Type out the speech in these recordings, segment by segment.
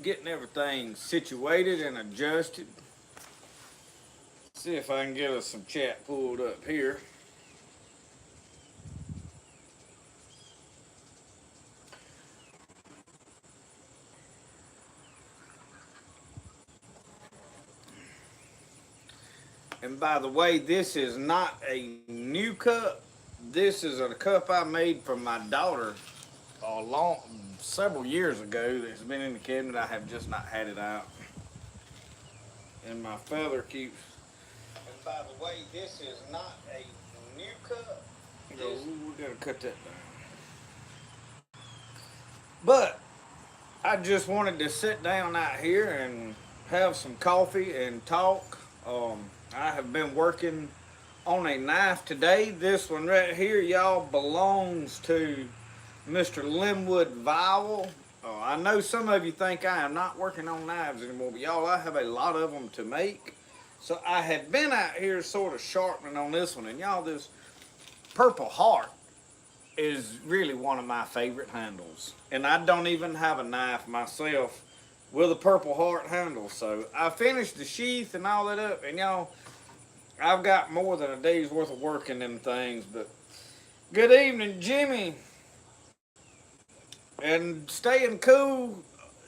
getting everything situated and adjusted. See if I can get us some chat pulled up here. And by the way, this is not a new cup. This is a cup I made for my daughter a long several years ago. That's been in the cabinet. I have just not had it out. And my feather keeps. And by the way, this is not a new cup. We gotta cut that down. But I just wanted to sit down out here and have some coffee and talk. I have been working on a knife today. This one right here, y'all, belongs to Mr. Linwood Vowell. I know some of you think I am not working on knives anymore, but y'all, I have a lot of them to make. So I had been out here sort of sharpening on this one, and y'all, this Purple Heart is really one of my favorite handles. And I don't even have a knife myself with a Purple Heart handle. So I finished the sheath and all that up, and y'all, I've got more than a day's worth of work in them things. But good evening, Jimmy. And staying cool.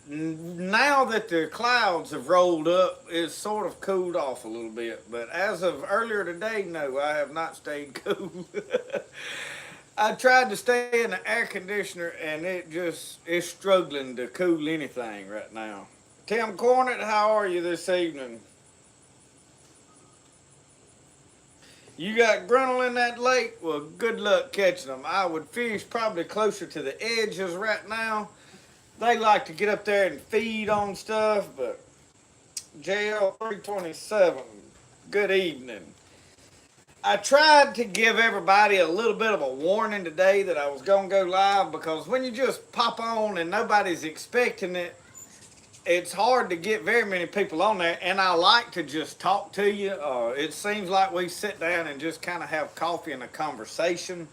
Now that the clouds have rolled up, it's sort of cooled off a little bit. But as of earlier today, no, I have not stayed cool. I tried to stay in the air conditioner, and it's struggling to cool anything right now. Tim Cornett, how are you this evening? You got grunnel in that lake? Well, good luck catching them. I would fish probably closer to the edges right now. They like to get up there and feed on stuff, but JL327, good evening. I tried to give everybody a little bit of a warning today that I was going to go live, because when you just pop on and nobody's expecting it, it's hard to get very many people on there, and I like to just talk to you. It seems like we sit down and just kind of have coffee and a conversation.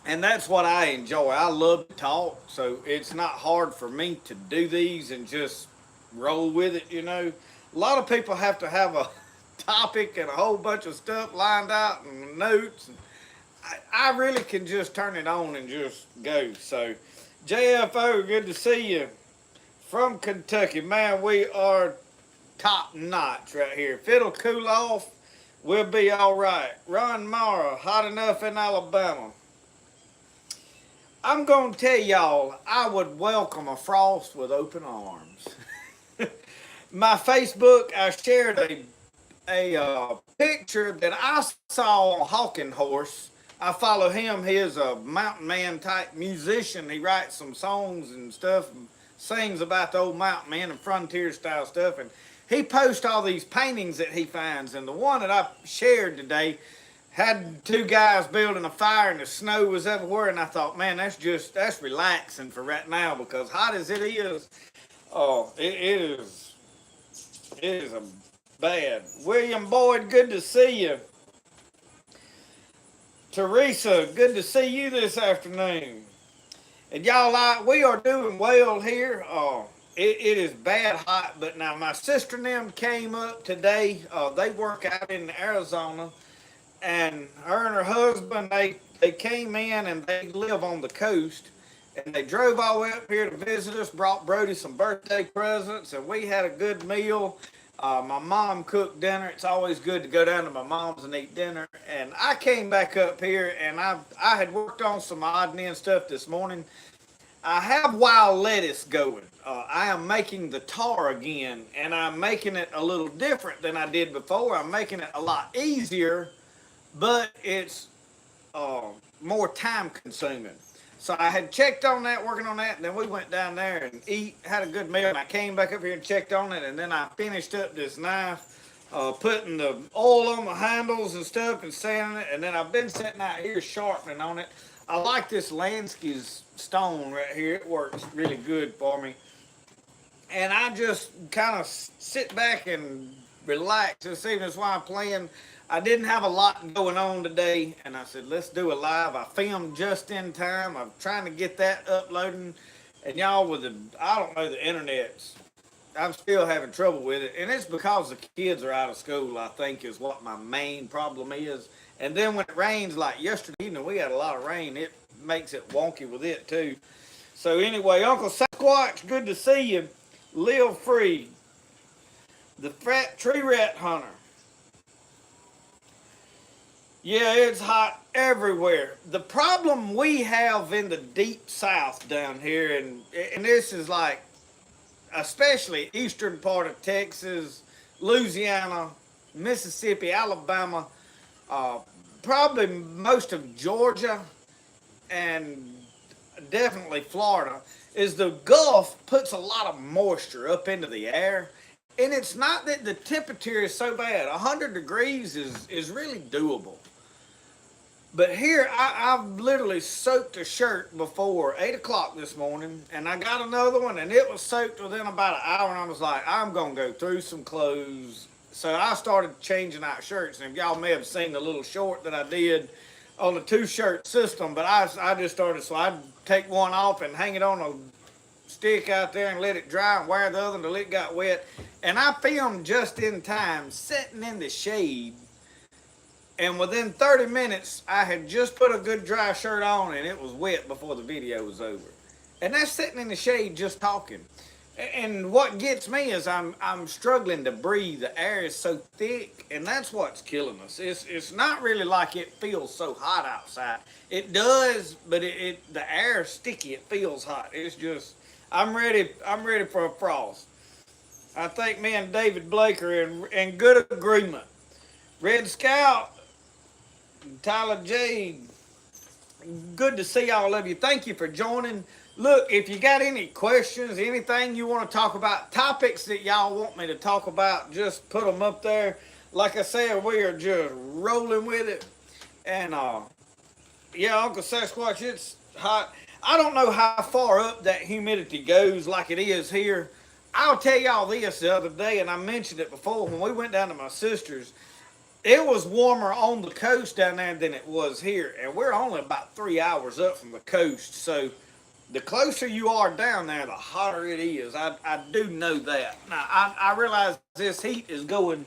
And that's what I enjoy. I love to talk, so it's not hard for me to do these and just roll with it, you know. A lot of people have to have a topic and a whole bunch of stuff lined out and notes. I really can just turn it on and just go. So, JFO, good to see you from Kentucky. Man, we are top notch right here. If it'll cool off, we'll be all right. Ron Mara, hot enough in Alabama. I'm going to tell y'all, I would welcome a frost with open arms. My Facebook, I shared a picture that I saw on Hawking Horse. I follow him. He is a mountain man type musician. He writes some songs and stuff and sings about the old mountain man and frontier style stuff. And he posts all these paintings that he finds. And the one that I shared today had two guys building a fire and the snow was everywhere, and I thought, man, that's relaxing for right now, because hot as it is, it is a bad. William Boyd, good to see you. Teresa, good to see you this afternoon. And y'all, we are doing well here. It is bad hot, but now my sister and them came up today. They work out in Arizona. And her and her husband, they came in and they live on the coast. And they drove all the way up here to visit us, brought Brody some birthday presents, and we had a good meal. My mom cooked dinner. It's always good to go down to my mom's and eat dinner. And I came back up here, and I had worked on some odd and end stuff this morning. I have wild lettuce going. I am making the tar again, and I'm making it a little different than I did before. I'm making it a lot easier, but it's more time consuming. So I had checked on that, working on that, and then we went down there and had a good meal. And I came back up here and checked on it, and then I finished up this knife, putting the oil on the handles and stuff and sanding it, and then I've been sitting out here sharpening on it. I like this Lansky's stone right here. It works really good for me. And I just kind of sit back and relax this evening. That's why I'm playing. I didn't have a lot going on today, and I said, let's do a live. I filmed just in time. I'm trying to get that uploading And y'all with the, I don't know, the internet's, I'm still having trouble with it. And it's because the kids are out of school, I think, is what my main problem is. And then when it rains, like yesterday evening, we had a lot of rain. It makes it wonky with it, too. So anyway, Uncle Sasquatch, good to see you. Live free. The fat tree rat hunter. Yeah, it's hot everywhere. The problem we have in the deep south down here, and this is like especially eastern part of Texas, Louisiana, Mississippi, Alabama, uh, probably most of Georgia, and definitely Florida, is the Gulf puts a lot of moisture up into the air. And it's not that the temperature is so bad. 100 degrees is really doable. But here, I've literally soaked a shirt before 8 o'clock this morning, and I got another one, and it was soaked within about an hour, and I was like, I'm going to go through some clothes. So I started changing out shirts, and y'all may have seen the little short that I did on the two-shirt system, but I just started, so I'd take one off and hang it on a stick out there and let it dry and wear the other until it got wet. And I filmed just in time, sitting in the shade, and within 30 minutes, I had just put a good dry shirt on and it was wet before the video was over. And that's sitting in the shade just talking. And what gets me is I'm struggling to breathe. The air is so thick, and that's what's killing us. It's not really like it feels so hot outside. It does, but the air is sticky. It feels hot. It's just I'm ready for a frost. I think me and David Blake are in good agreement. Red Scout, Tyler J, good to see all of you. Thank you for joining. Look, if you got any questions, anything you want to talk about, topics that y'all want me to talk about, just put them up there. Like I said, we are just rolling with it. And yeah, Uncle Sasquatch, it's hot. I don't know how far up that humidity goes like it is here. I'll tell y'all this the other day, and I mentioned it before, when we went down to my sister's, it was warmer on the coast down there than it was here. And we're only about 3 hours up from the coast. So the closer you are down there, the hotter it is. I do know that. Now, I realize this heat is going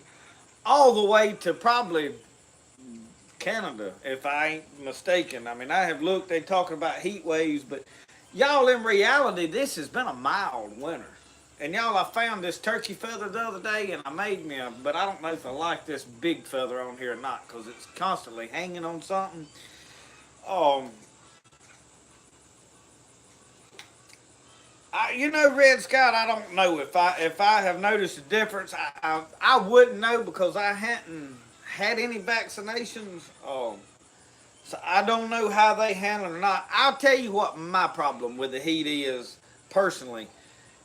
all the way to probably Canada, if I ain't mistaken. I mean, I have looked, they talking about heat waves, but y'all, in reality, this has been a mild winter. And y'all, I found this turkey feather the other day, and I made me a, but I don't know if I like this big feather on here or not, because it's constantly hanging on something. Um, you know, Red Scout, I don't know if I have noticed a difference. I wouldn't know because I hadn't had any vaccinations. So I don't know how they handle it or not. I'll tell you what my problem with the heat is personally.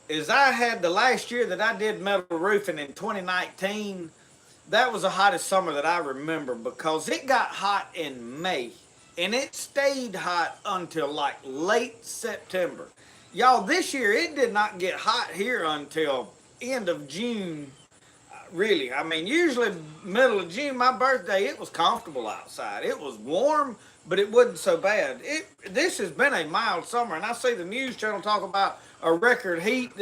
Is I had the last year that I did metal roofing in 2019. That was the hottest summer that I remember because it got hot in May and it stayed hot until like late September. Y'all, this year it did not get hot here until end of June. Really, I mean, usually middle of June, my birthday, it was comfortable outside. It was warm, but it wasn't so bad. This has been a mild summer, and I see the news channel talk about a record heat.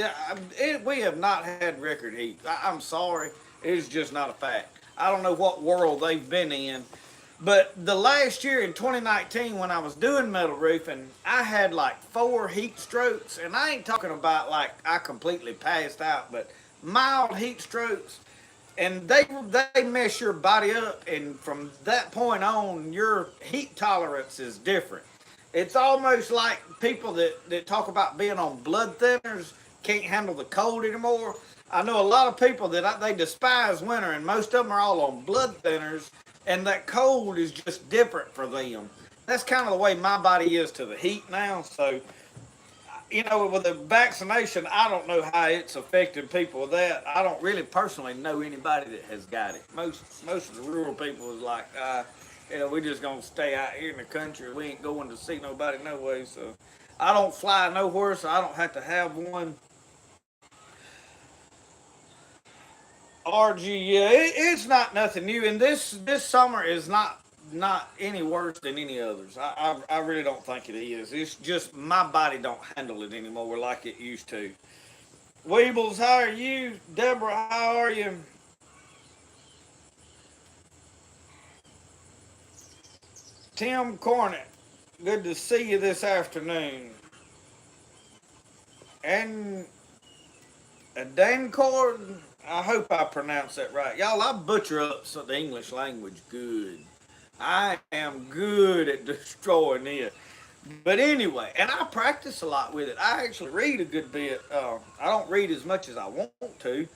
We have not had record heat. I'm sorry, it's just not a fact. I don't know what world they've been in, but the last year in 2019, when I was doing metal roofing, I had like 4 heat strokes, and I ain't talking about like I completely passed out, but mild heat strokes. And they mess your body up, and from that point on, your heat tolerance is different. It's almost like people that talk about being on blood thinners can't handle the cold anymore. I know a lot of people that they despise winter, and most of them are all on blood thinners, and that cold is just different for them. That's kind of the way my body is to the heat now. So, you know, with the vaccination, I don't know how it's affecting people with that. I don't really personally know anybody that has got it. Most of the rural people is like, you know, we just gonna stay out here in the country. We ain't going to see nobody no way. So I don't fly nowhere, so I don't have to have one. RG, yeah, it's not nothing new, and this summer is not not any worse than any others. I really don't think it is. It's just my body don't handle it anymore like it used to. Weebles, how are you? Deborah, how are you? Tim Cornett, good to see you this afternoon. And Dancord, I hope I pronounced that right. Y'all, I butcher up the English language good. I am good at destroying it. But anyway, and I practice a lot with it. I actually read a good bit. I don't read as much as I want to.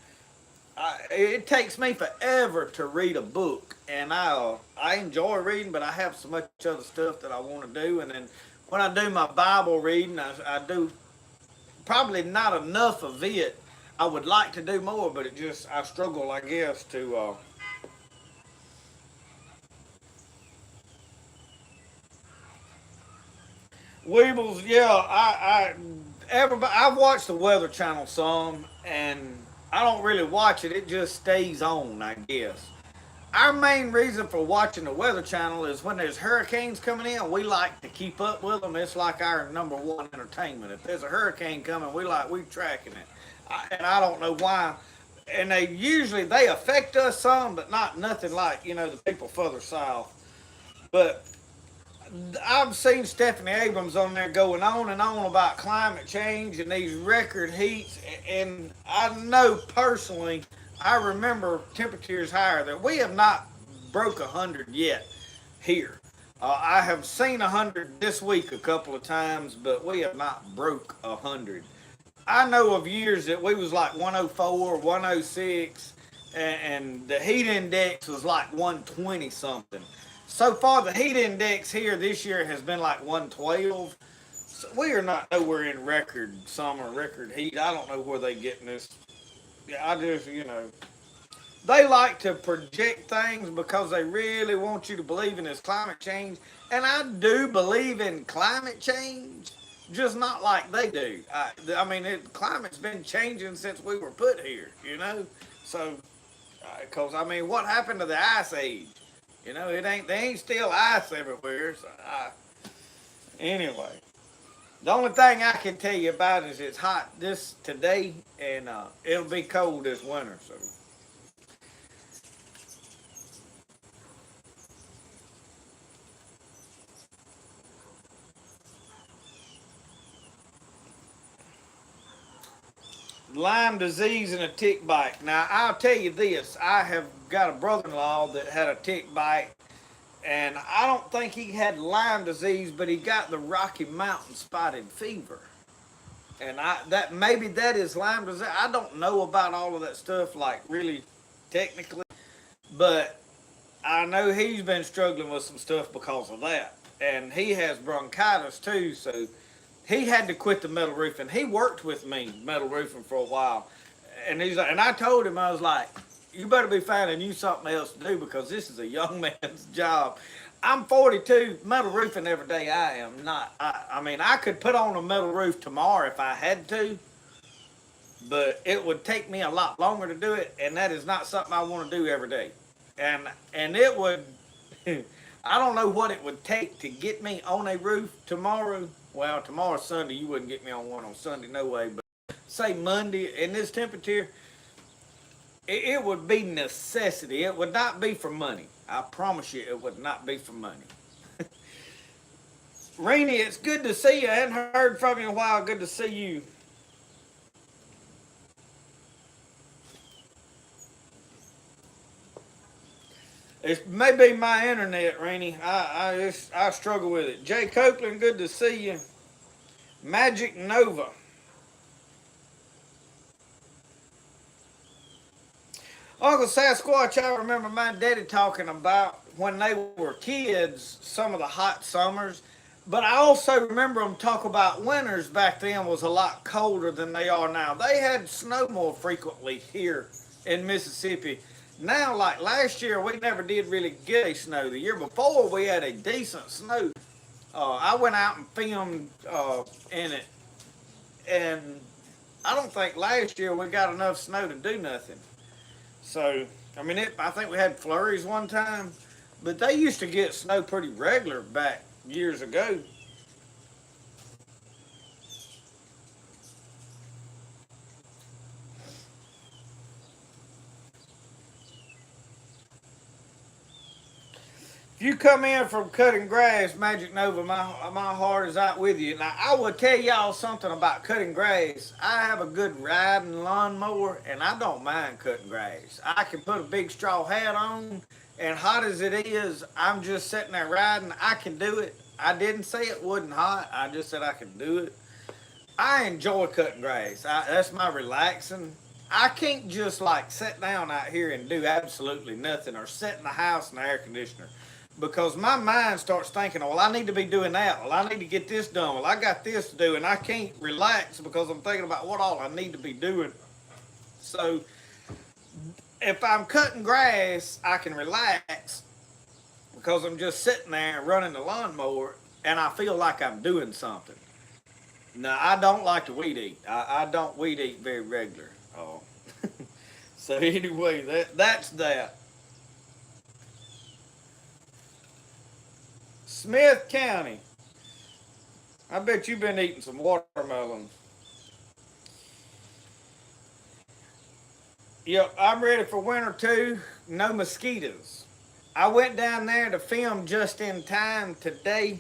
It takes me forever to read a book, and I enjoy reading, but I have so much other stuff that I want to do. And then when I do my Bible reading, I do probably not enough of it. I would like to do more, but I struggle, I guess, to. Weebles, yeah, everybody, I've watched the Weather Channel some, and I don't really watch it. It just stays on, I guess. Our main reason for watching the Weather Channel is when there's hurricanes coming in, we like to keep up with them. It's like our number one entertainment. If there's a hurricane coming, we tracking it, and I don't know why. And they affect us some, but not nothing like the people further south. But I've seen Stephanie Abrams on there going on and on about climate change and these record heats, and I know personally, I remember temperatures higher that we have not broke 100 yet here. I have seen 100 this week a couple of times, but we have not broke 100. I know of years that we was like 104, 106, and the heat index was like 120 something. So far, the heat index here this year has been like 112. So we are not nowhere in record summer, record heat. I don't know where they getting this. Yeah, they like to project things because they really want you to believe in this climate change. And I do believe in climate change, just not like they do. Climate's been changing since we were put here. So, because, what happened to the ice age? They ain't still ice everywhere. So, anyway, the only thing I can tell you about is it's hot this today, and it'll be cold this winter. So, Lyme disease and a tick bite. Now, I'll tell you this: I have got a brother-in-law that had a tick bite, and I don't think he had Lyme disease, but he got the Rocky Mountain spotted fever. And maybe that is Lyme disease. I don't know about all of that stuff, like really technically, but I know he's been struggling with some stuff because of that, and he has bronchitis too. So he had to quit the metal roofing. He worked with me metal roofing for a while, and I told him, I was like, you better be finding you something else to do because this is a young man's job. I'm 42, metal roofing every day. I am not. I could put on a metal roof tomorrow if I had to, but it would take me a lot longer to do it, and that is not something I want to do every day. And it would, I don't know what it would take to get me on a roof tomorrow. Well, tomorrow's Sunday. You wouldn't get me on one on Sunday, no way. But say Monday in this temperature, it would be necessity. It would not be for money. I promise you, it would not be for money. Rainey, it's good to see you. I hadn't heard from you in a while. Good to see you. It may be my internet, Rainey. I struggle with it. Jay Copeland, good to see you. Magic Nova. Uncle Sasquatch, I remember my daddy talking about when they were kids, some of the hot summers. But I also remember them talk about winters back then was a lot colder than they are now. They had snow more frequently here in Mississippi. Now, like last year, we never did really get a snow. The year before, we had a decent snow. I went out and filmed in it, and I don't think last year we got enough snow to do nothing. So, I think we had flurries one time, But they used to get snow pretty regular back years ago. If you come in from cutting grass, Magic Nova, my heart is out with you. Now, I will tell y'all something about cutting grass. I have a good riding lawnmower, and I don't mind cutting grass. I can put a big straw hat on, and hot as it is, I'm just sitting there riding. I can do it. I didn't say it wasn't hot. I just said I could do it. I enjoy cutting grass. That's my relaxing. I can't just like sit down out here and do absolutely nothing or sit in the house in the air conditioner because my mind starts thinking, well, I need to be doing that. Well, I need to get this done. Well, I got this to do, and I can't relax because I'm thinking about what all I need to be doing. So if I'm cutting grass, I can relax because I'm just sitting there running the lawnmower and I feel like I'm doing something. No, I don't like to weed eat. I don't weed eat very regular. Oh. So anyway, that's that. Smith County. I bet you've been eating some watermelon. Yep, I'm ready for winter too. No mosquitoes. I went down there to film just in time today,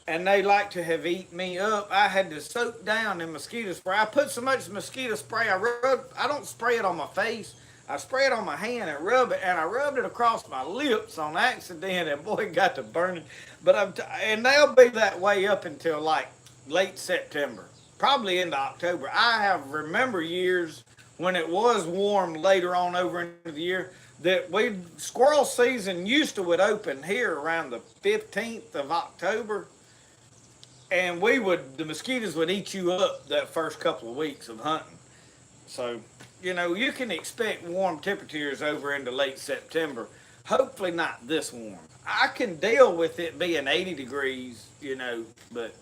and they like to have eaten me up. I had to soak down in mosquito spray. I put so much mosquito spray, I don't spray it on my face. I spray it on my hand and rub it, and I rubbed it across my lips on accident, and boy, it got to burning. But and they'll be that way up until like late September, probably into October. I have remember years when it was warm later on over into the year that squirrel season used to would open here around the 15th of October, and the mosquitoes would eat you up that first couple of weeks of hunting. So, you can expect warm temperatures over into late September. Hopefully not this warm. I can deal with it being 80 degrees, but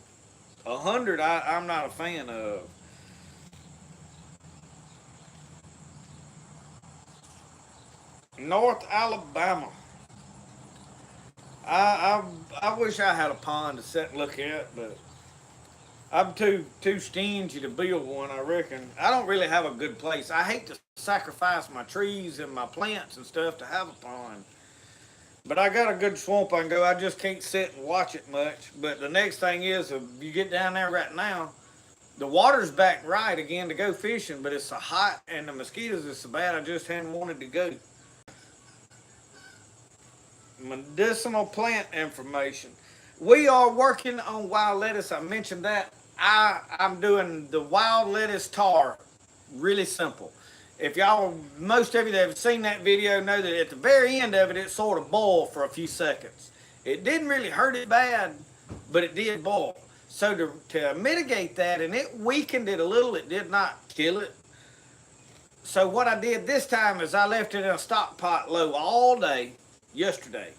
100 I'm not a fan of. North Alabama. I, I wish I had a pond to sit and look at, but I'm too stingy to build one, I reckon. I don't really have a good place. I hate to sacrifice my trees and my plants and stuff to have a pond. But I got a good swamp I can go. I just can't sit and watch it much. But the next thing is, if you get down there right now, the water's back right again to go fishing, but it's so hot and the mosquitoes is so bad I just hadn't wanted to go. Medicinal plant information. We are working on wild lettuce. I mentioned that. I'm doing the wild lettuce tar. Really simple. If most of you that have seen that video know that at the very end of it, it sort of boiled for a few seconds. It didn't really hurt it bad, but it did boil. So to mitigate that, and it weakened it a little, it did not kill it. So what I did this time is I left it in a stock pot low all day yesterday.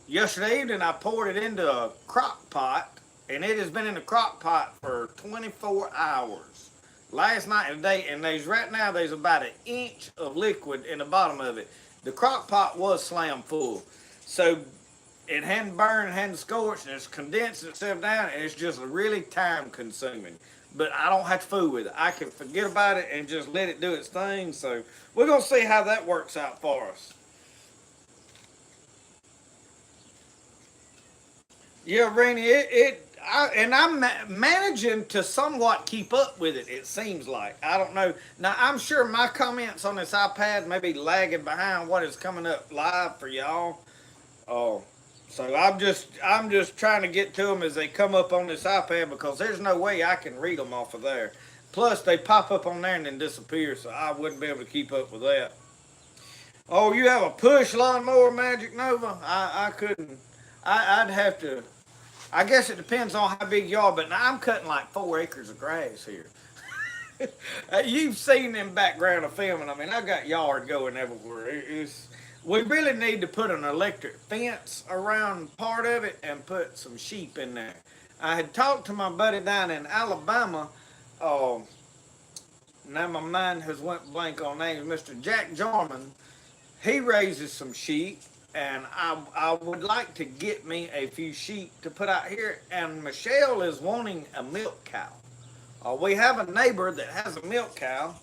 Yesterday evening, I poured it into a crock pot, and it has been in the crock pot for 24 hours. Last night and today, and right now there's about an inch of liquid in the bottom of it. The crock pot was slam full. So it hadn't burned, hadn't scorched, and it's condensed itself down, and it's just really time consuming. But I don't have to fool with it. I can forget about it and just let it do its thing. So we're going to see how that works out for us. Yeah, Rainy, I'm managing to somewhat keep up with it, it seems like. I don't know. Now, I'm sure my comments on this iPad may be lagging behind what is coming up live for y'all. Oh, so I'm just trying to get to them as they come up on this iPad because there's no way I can read them off of there. Plus, they pop up on there and then disappear, so I wouldn't be able to keep up with that. Oh, you have a push lawnmower, Magic Nova? I couldn't. I'd have to. I guess it depends on how big you are, but now I'm cutting like 4 acres of grass here. You've seen them background of filming. I mean, I got yard going everywhere. We really need to put an electric fence around part of it and put some sheep in there. I had talked to my buddy down in Alabama. Now my mind has went blank on names. Mr. Jack Jarman. He raises some sheep, and I would like to get me a few sheep to put out here. And Michelle is wanting a milk cow. We have a neighbor that has a milk cow,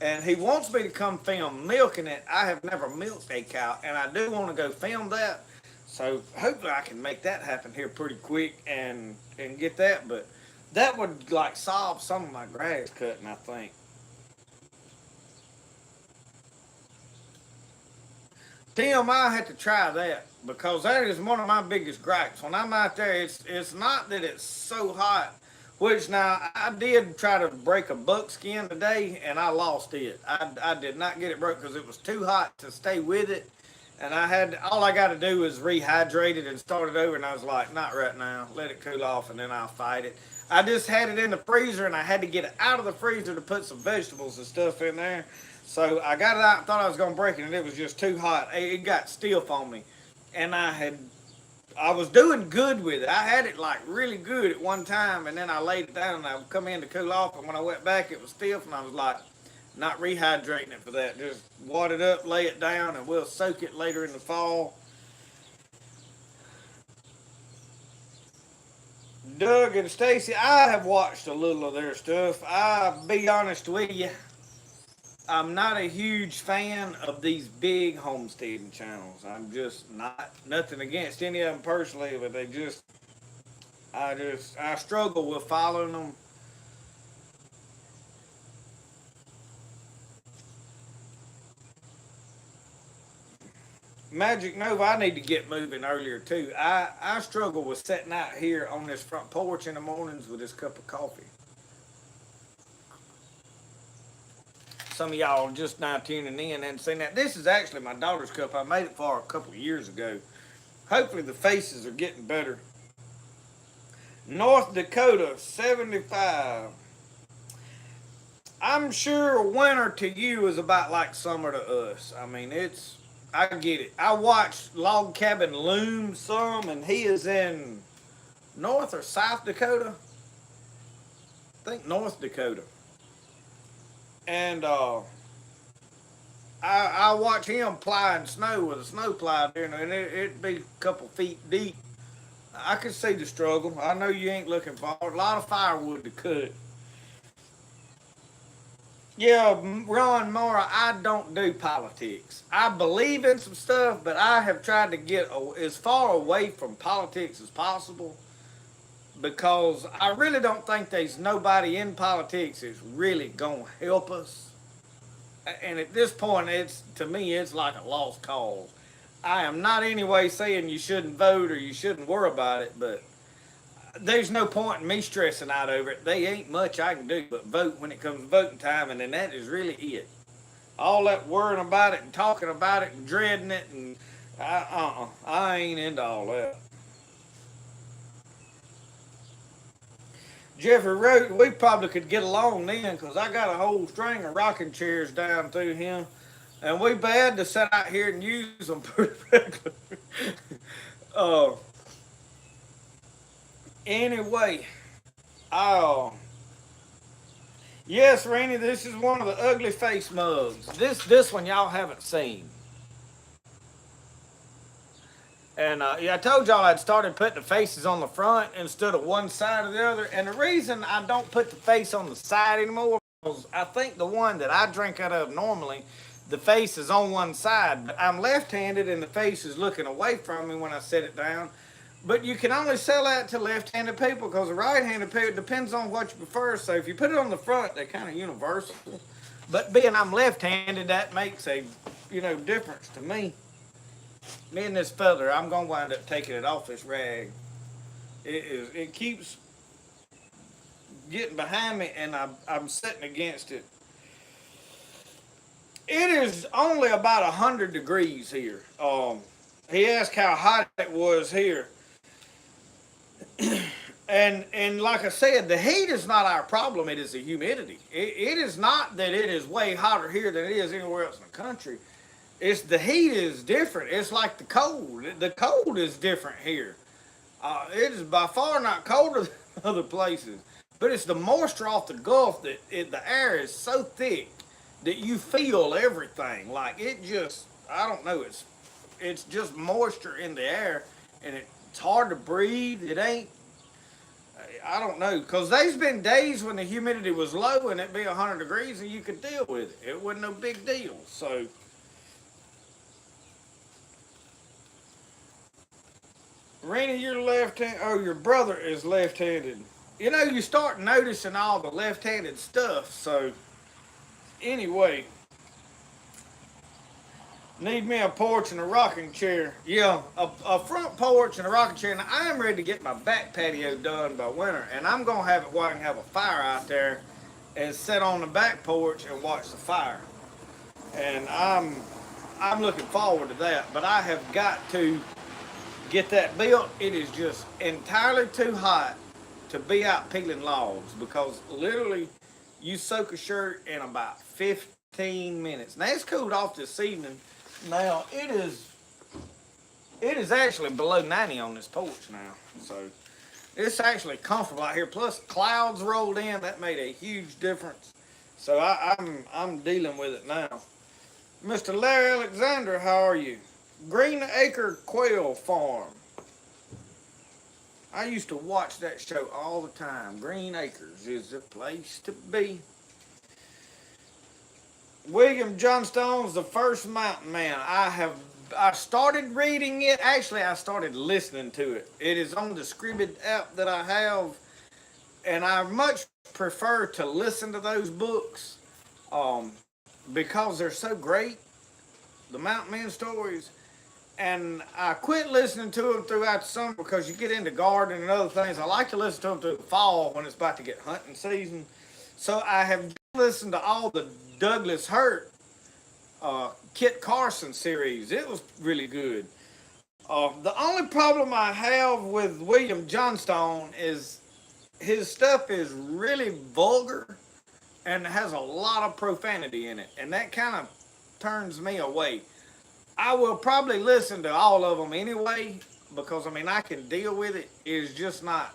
and he wants me to come film milking it. I have never milked a cow, and I do want to go film that. So hopefully I can make that happen here pretty quick and get that. But that would like solve some of my grass cutting, I think. Tim, I had to try that because that is one of my biggest gripes. When I'm out there, it's not that it's so hot. Which now I did try to break a buckskin today and I lost it. I did not get it broke because it was too hot to stay with it. And I had all I got to do is rehydrate it and start it over. And I was like, not right now. Let it cool off and then I'll fight it. I just had it in the freezer and I had to get it out of the freezer to put some vegetables and stuff in there. So I got it out and thought I was going to break it, and it was just too hot. It got stiff on me. And I was doing good with it. I had it like really good at one time, and then I laid it down and I would come in to cool off, and when I went back it was stiff, and I was like, not rehydrating it for that. Just water it up, lay it down, and we'll soak it later in the fall. Doug and Stacy, I have watched a little of their stuff. I'll be honest with you. I'm not a huge fan of these big homesteading channels. I'm just not. Nothing against any of them personally, but I struggle with following them. Magic Nova, I need to get moving earlier too. I struggle with sitting out here on this front porch in the mornings with this cup of coffee. Some of y'all just now tuning in and saying that this is actually my daughter's cup. I made it for her a couple of years ago. Hopefully the faces are getting better. North Dakota 75. I'm sure winter to you is about like summer to us. I mean, I get it. I watched Log Cabin Loom some, and he is in North or South Dakota. I think North Dakota. And I watch him plowing snow with a snow plow there, and it'd be a couple feet deep. I could see the struggle. I know you ain't looking for it. A lot of firewood to cut. Yeah, Ron Mara, I don't do politics. I believe in some stuff, but I have tried to get as far away from politics as possible because I really don't think there's nobody in politics that's really going to help us. And at this point, to me, it's like a lost cause. I am not anyway saying you shouldn't vote or you shouldn't worry about it, but there's no point in me stressing out over it. There ain't much I can do but vote when it comes to voting time, and then that is really it. All that worrying about it and talking about it and dreading it, and I ain't into all that. Jeffrey wrote, we probably could get along then because I got a whole string of rocking chairs down through him. And we bad to sit out here and use them pretty regular. uh, anyway, yes, Rainy, this is one of the ugly face mugs. This one y'all haven't seen. And yeah, I told y'all I'd started putting the faces on the front instead of one side or the other. And the reason I don't put the face on the side anymore is I think the one that I drink out of normally, the face is on one side. But I'm left-handed and the face is looking away from me when I set it down. But you can only sell that to left-handed people because the right-handed people, depends on what you prefer. So if you put it on the front, they're kind of universal. But being I'm left-handed, that makes a, difference to me. Me and this feather, I'm gonna wind up taking it off this rag. It keeps getting behind me, and I'm sitting against it. It is only about 100 degrees here. He asked how hot it was here, and like I said, the heat is not our problem. It is the humidity. It is not that it is way hotter here than it is anywhere else in the country. It's the heat is different. It's like the cold. The cold is different here. It is by far not colder than other places, but it's the moisture off the Gulf that the air is so thick that you feel everything. Like it just, I don't know. it's just moisture in the air, and it's hard to breathe. It ain't. I don't know, because there's been days when the humidity was low and it'd be 100 degrees and you could deal with it. It wasn't no big deal. So, Rena, you're left-handed. Oh, your brother is left-handed. You know, you start noticing all the left-handed stuff. So, anyway, need me a porch and a rocking chair. Yeah, a front porch and a rocking chair. Now, I am ready to get my back patio done by winter, and I'm going to have it where I can have a fire out there and sit on the back porch and watch the fire. And I'm looking forward to that. But I have got to get that built. It is just entirely too hot to be out peeling logs, because literally you soak a shirt in about 15 minutes. Now it's cooled off this evening. Now it is actually below 90 on this porch now. So it's actually comfortable out here. Plus clouds rolled in. That made a huge difference. So I'm dealing with it now. Mr. Larry Alexander, how are you? Green Acre Quail Farm. I used to watch that show all the time. Green Acres is the place to be. William Johnstone's The First Mountain Man. I started reading it. Actually, I started listening to it. It is on the Scribd app that I have, and I much prefer to listen to those books because they're so great, the Mountain Man stories. And I quit listening to them throughout the summer because you get into gardening and other things. I like to listen to them through the fall when it's about to get hunting season. So I have listened to all the Douglas Hurt, Kit Carson series. It was really good. The only problem I have with William Johnstone is his stuff is really vulgar and has a lot of profanity in it. And that kind of turns me away. I will probably listen to all of them anyway, because I mean I can deal with it. It's just not.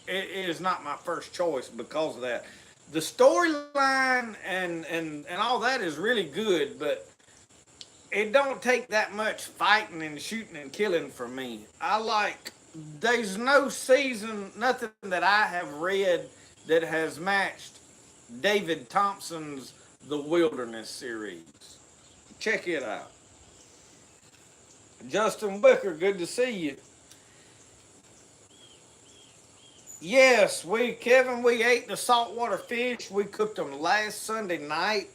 It is not my first choice because of that. The storyline and all that is really good, but it don't take that much fighting and shooting and killing for me. There's no season, nothing that I have read that has matched David Thompson's The Wilderness series. Check it out. Justin Wicker, good to see you. Yes, Kevin, we ate the saltwater fish. We cooked them last Sunday night.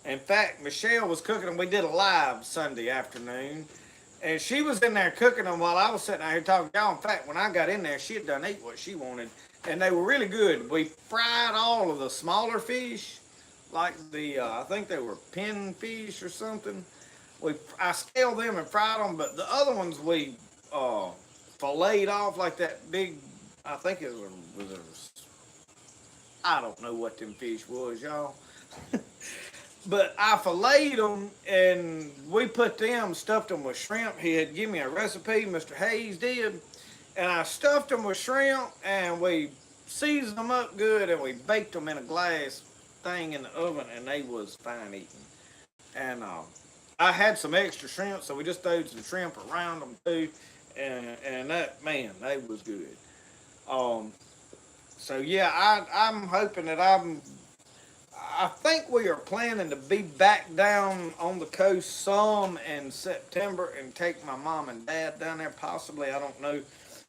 In fact, Michelle was cooking them. We did a live Sunday afternoon. And she was in there cooking them while I was sitting out here talking to y'all. In fact, when I got in there, she had done ate what she wanted. And they were really good. We fried all of the smaller fish, like I think they were pinfish or something. I scaled them and fried them, but the other ones we filleted off like that big. I think it was I don't know what them fish was, y'all. But I filleted them and we stuffed them with shrimp. He had given me a recipe, Mr. Hayes did, and I stuffed them with shrimp and we seasoned them up good and we baked them in a glass thing in the oven, and they was fine eating. And I had some extra shrimp, so we just threw some shrimp around them too, and that, man, they was good. So yeah, I'm hoping that I think we are planning to be back down on the coast some in September and take my mom and dad down there possibly. I don't know.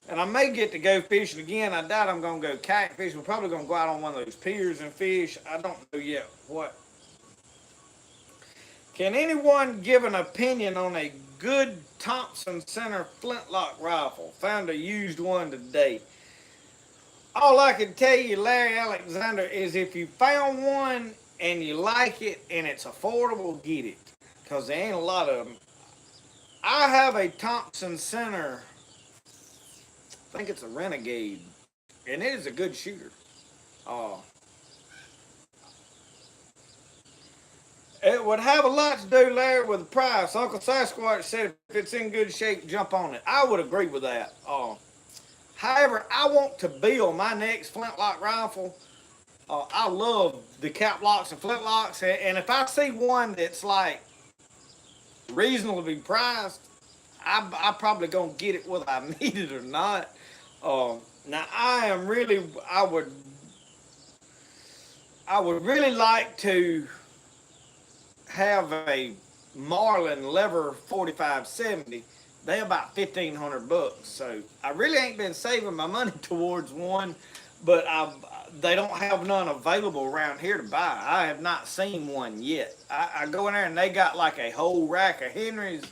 And I may get to go fishing again. I doubt I'm going to go kayak fishing. We're probably going to go out on one of those piers and fish. I don't know yet what. Can anyone give an opinion on a good Thompson Center flintlock rifle? Found a used one today. All I can tell you, Larry Alexander, is if you found one and you like it and it's affordable, get it. Because there ain't a lot of them. I have a Thompson Center, I think it's a Renegade, and it is a good shooter. It would have a lot to do, Larry, with the price. Uncle Sasquatch said if it's in good shape, jump on it. I would agree with that. However, I want to build my next flintlock rifle. I love the cap locks and flintlocks, and if I see one that's like reasonably priced, I probably gonna get it whether I need it or not. Now I am really I would really like to have a Marlin lever 4570. They about $1,500, so I really ain't been saving my money towards one, but they don't have none available around here to buy. I have not seen one yet. I go in there and they got like a whole rack of Henrys.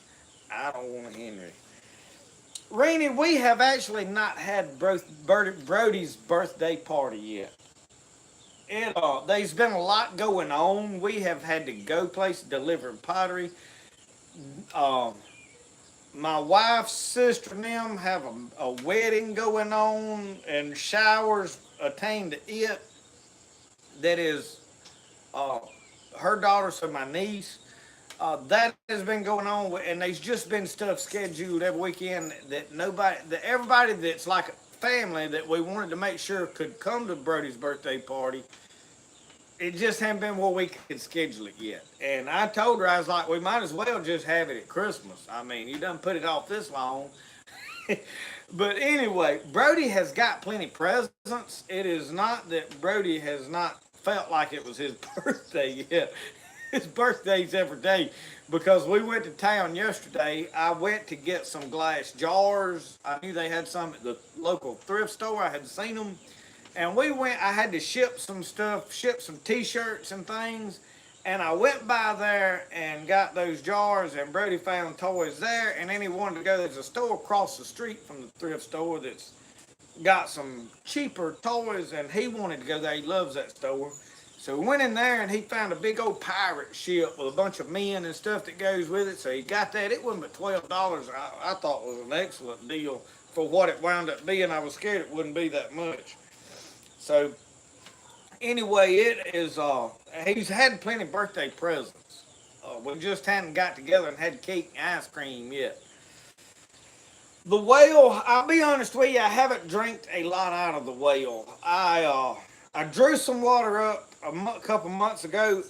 I don't want a Henry. Rainy, we have actually not had Brody's birthday party yet. There's been a lot going on. We have had to go places delivering pottery. Uh, my wife's sister and them have a wedding going on and showers attained to it. That is uh, her daughter, so my niece. That has been going on, and there's just been stuff scheduled every weekend that everybody that's like a family that we wanted to make sure could come to Brody's birthday party. It just hadn't been where we could schedule it yet. And I told her, I was like, we might as well just have it at Christmas. I mean, you done put it off this long. But anyway, Brody has got plenty presents. It is not that Brody has not felt like it was his birthday yet. His birthday's every day because we went to town yesterday. I went to get some glass jars. I knew they had some at the local thrift store. I had seen them. And we went, I had to ship some stuff, ship some t-shirts and things. And I went by there and got those jars, and Brody found toys there. And then he wanted to go, there's a store across the street from the thrift store that's got some cheaper toys, and he wanted to go there. He loves that store. So we went in there, and he found a big old pirate ship with a bunch of men and stuff that goes with it. So he got that. It wasn't but $12. I thought was an excellent deal for what it wound up being. I was scared it wouldn't be that much. So anyway, it is. He's had plenty of birthday presents. We just hadn't got together and had cake and ice cream yet. The whale. I'll be honest with you. I haven't drank a lot out of the whale. I drew some water up a couple months ago,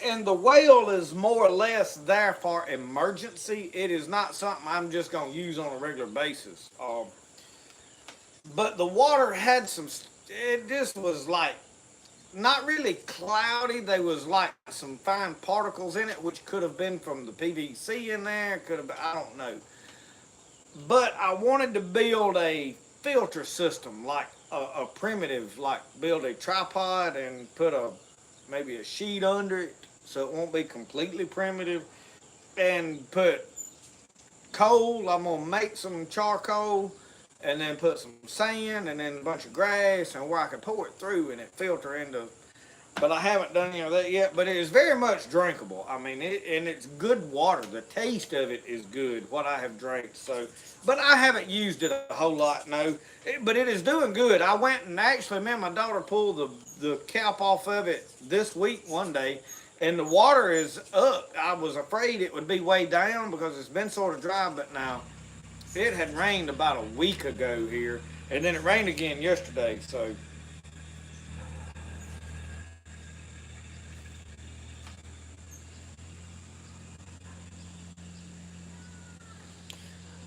and the whale is more or less there for emergency. It is not something I'm just going to use on a regular basis. But the water had some. It just was like not really cloudy. There was like some fine particles in it, which could have been from the PVC in there. Could have been, I don't know. But I wanted to build a filter system, like a primitive, like build a tripod and put maybe a sheet under it so it won't be completely primitive, and put coal. I'm gonna make some charcoal and then put some sand and then a bunch of grass and where I can pour it through and it filter into. But I haven't done any of that yet. But it is very much drinkable. I mean, and it's good water. The taste of it is good. What I have drank. So, but I haven't used it a whole lot. No, but it is doing good. I went and actually, me and my daughter pulled the cap off of it this week one day, and the water is up. I was afraid it would be way down because it's been sort of dry, but now it had rained about a week ago here, and then it rained again yesterday. So.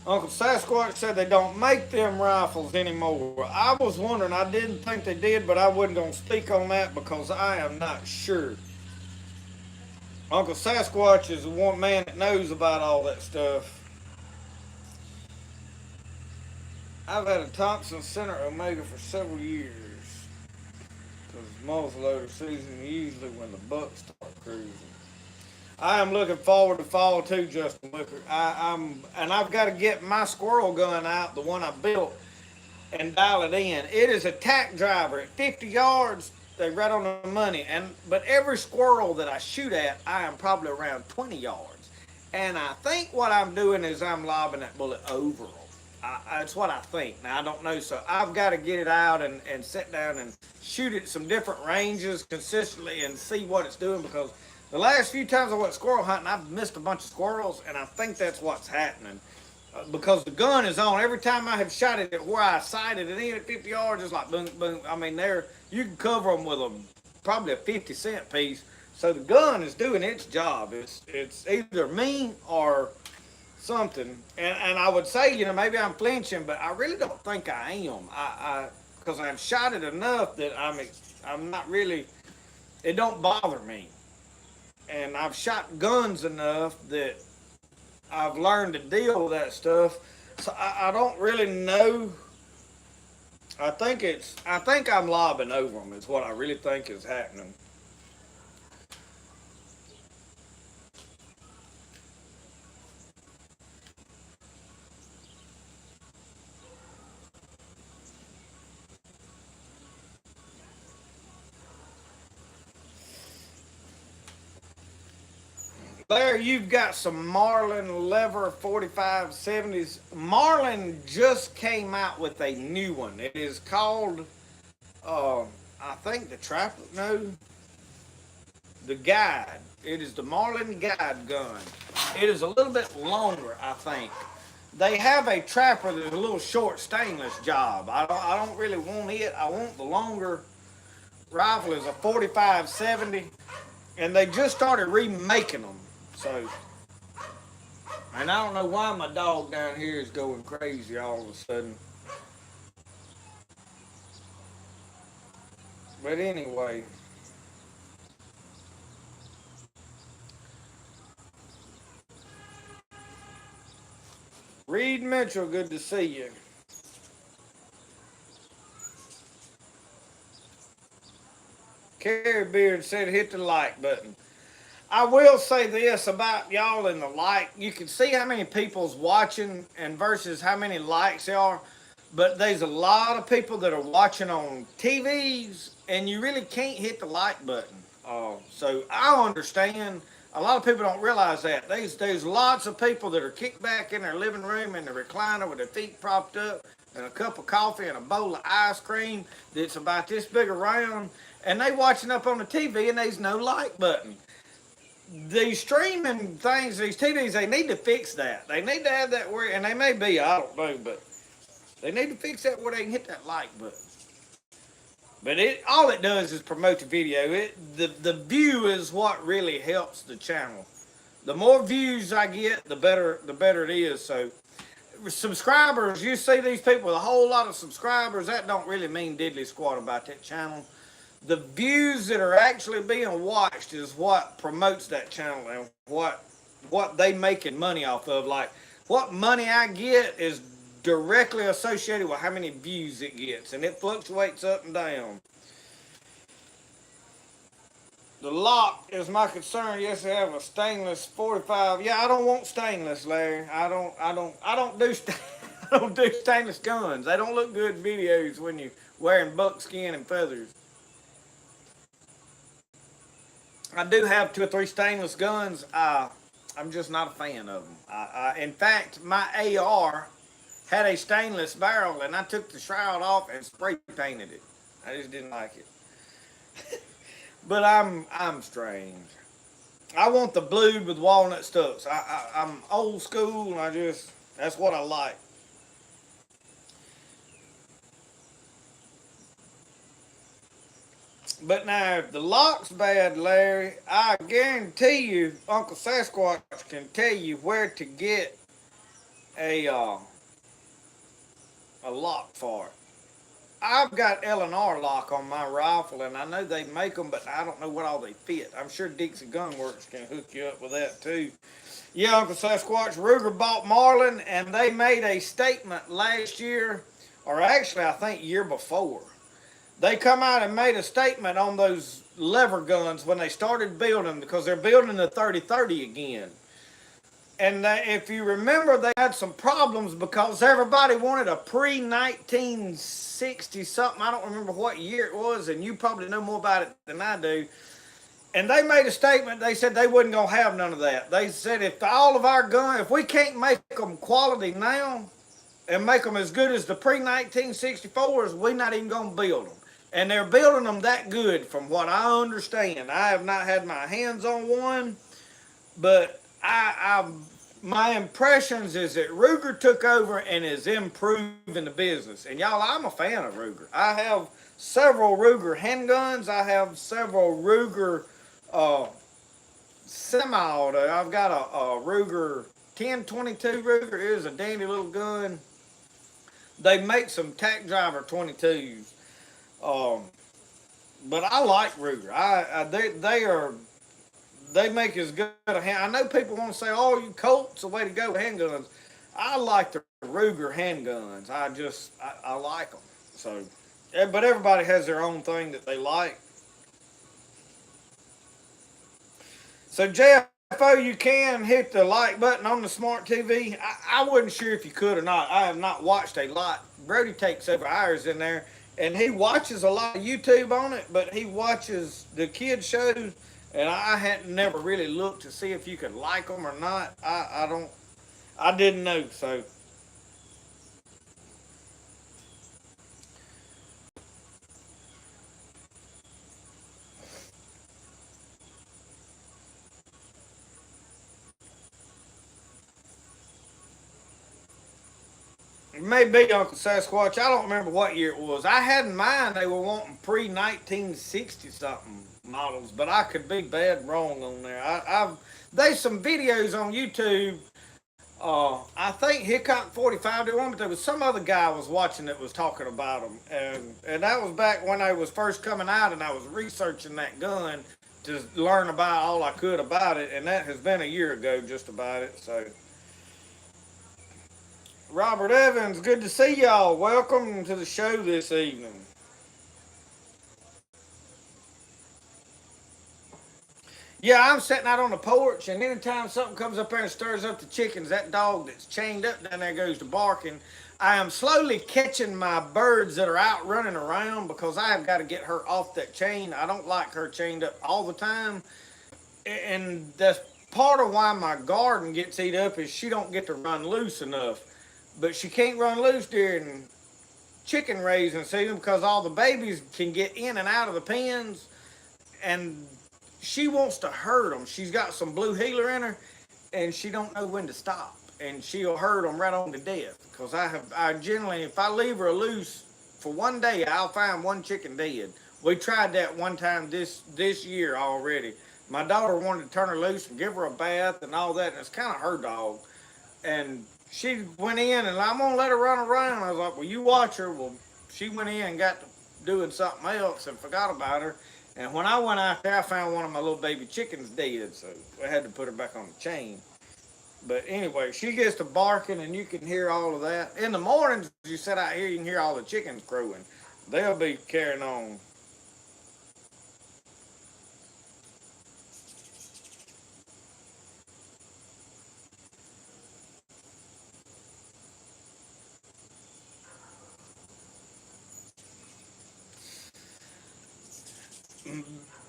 Uncle Sasquatch said they don't make them rifles anymore. I was wondering, I didn't think they did, but I wasn't going to speak on that because I am not sure. Uncle Sasquatch is the one man that knows about all that stuff. I've had a Thompson Center Omega for several years. Because it's muzzleloader season, usually when the bucks start cruising. I am looking forward to fall too, Justin Wicker. And I've got to get my squirrel gun out, the one I built, and dial it in. It is a tack driver at 50 yards. They right on the money. But every squirrel that I shoot at, I am probably around 20 yards. And I think what I'm doing is I'm lobbing that bullet over them. That's what I think. Now, I don't know. So I've got to get it out and sit down and shoot it some different ranges consistently and see what it's doing, because the last few times I went squirrel hunting, I've missed a bunch of squirrels, and I think that's what's happening. Because the gun is on. Every time I have shot it at where I sighted it in at 50 yards, it's like boom, boom. I mean, you can cover them with probably a 50-cent piece. So the gun is doing its job. It's either me or something. And I would say, maybe I'm flinching, but I really don't think I am. Because I've shot it enough that I'm not really. It don't bother me, and I've shot guns enough that I've learned to deal with that stuff. So I don't really know. I think I'm lobbing over them. Is what I really think is happening. There, you've got some Marlin Lever 4570s. Marlin just came out with a new one. It is called, uh, I think the Trapper, no, the Guide. It is the Marlin Guide gun. It is a little bit longer, I think. They have a Trapper that's a little short stainless job. I don't really want it. I want the longer rifle is a 4570, and they just started remaking them. So, and I don't know why my dog down here is going crazy all of a sudden. But anyway, Reed Mitchell, good to see you. Carrie Beard said hit the like button. I will say this about y'all and the like. You can see how many people's watching and versus how many likes there are. But there's a lot of people that are watching on TVs, and you really can't hit the like button. So I understand. A lot of people don't realize that. There's lots of people that are kicked back in their living room in the recliner with their feet propped up and a cup of coffee and a bowl of ice cream that's about this big around, and they watching up on the TV and there's no like button. These streaming things, these TVs, they need to fix that. They need to have that where, and they may be, I don't know, but they need to fix that where they can hit that like button. But all it does is promote the video. The view is what really helps the channel. The more views I get, the better it is. So subscribers, you see these people with a whole lot of subscribers, that don't really mean diddly squat about that channel. The views that are actually being watched is what promotes that channel and what they making money off of. Like what money I get is directly associated with how many views it gets, and it fluctuates up and down. The lock is my concern. Yes, they have a stainless 45. Yeah, I don't want stainless, Larry. I don't do I don't do stainless guns. They don't look good in videos when you're wearing buckskin and feathers. I do have two or three stainless guns. I'm just not a fan of them. In fact, my AR had a stainless barrel, and I took the shroud off and spray painted it. I just didn't like it. But I'm strange. I want the blue with walnut studs. I'm old school, and that's what I like. But now, if the lock's bad, Larry, I guarantee you, Uncle Sasquatch can tell you where to get a lock for it. I've got L&R lock on my rifle, and I know they make them, but I don't know what all they fit. I'm sure Dixie Gunworks can hook you up with that too. Yeah, Uncle Sasquatch, Ruger bought Marlin, and they made a statement last year, or actually I think year before. They come out and made a statement on those lever guns when they started building, because they're building the 3030 again. And if you remember, they had some problems because everybody wanted a pre-1960 something. I don't remember what year it was, and you probably know more about it than I do. And they made a statement. They said they wasn't going to have none of that. They said if all of our guns, if we can't make them quality now and make them as good as the pre-1964s, we're not even going to build them. And they're building them that good from what I understand. I have not had my hands on one, but my impressions is that Ruger took over and is improving the business. And y'all, I'm a fan of Ruger. I have several Ruger handguns. I have several Ruger semi-auto. I've got a Ruger 1022 Ruger is a dandy little gun. They make some tack driver 22s. Um, but I like Ruger. They make as good a hand. I know people want to say, "Oh, you Colts the way to go with handguns." I like the Ruger handguns. I like them. So, but everybody has their own thing that they like. So JFO, you can hit the like button on the smart TV. I wasn't sure if you could or not. I have not watched a lot. Brody takes over hours in there, and he watches a lot of YouTube on it, but he watches the kids shows, and I hadn't never really looked to see if you could like them or not. I don't. I didn't know. So it may be Uncle Sasquatch. I don't remember what year it was. I had in mind they were wanting pre 1960 something models, but I could be bad wrong on there. I've there's some videos on YouTube. I think Hickok 45 did one, but there was some other guy I was watching that was talking about them, and that was back when I was first coming out, and I was researching that gun to learn about all I could about it, and that has been a year ago just about it. So Robert Evans, good to see y'all. Welcome to the show this evening. Yeah, I'm sitting out on the porch, and anytime something comes up there and stirs up the chickens, that dog that's chained up down there goes to barking. I am slowly catching my birds that are out running around because I have got to get her off that chain. I don't like her chained up all the time, and that's part of why my garden gets eat up is she don't get to run loose enough. But she can't run loose during chicken raising season because all the babies can get in and out of the pens, and she wants to herd them. She's got some blue heeler in her, and she don't know when to stop, and she'll herd them right on to death. Because I generally, if I leave her loose for one day, I'll find one chicken dead. We tried that one time this year already. My daughter wanted to turn her loose and give her a bath and all that, and it's kind of her dog. And she went in, and I'm gonna let her run around. I was like, "Well, you watch her." Well, she went in and got to doing something else and forgot about her. And when I went out there, I found one of my little baby chickens dead, so I had to put her back on the chain. But anyway, she gets to barking, and you can hear all of that. In the mornings, you sit out here, you can hear all the chickens crowing. They'll be carrying on.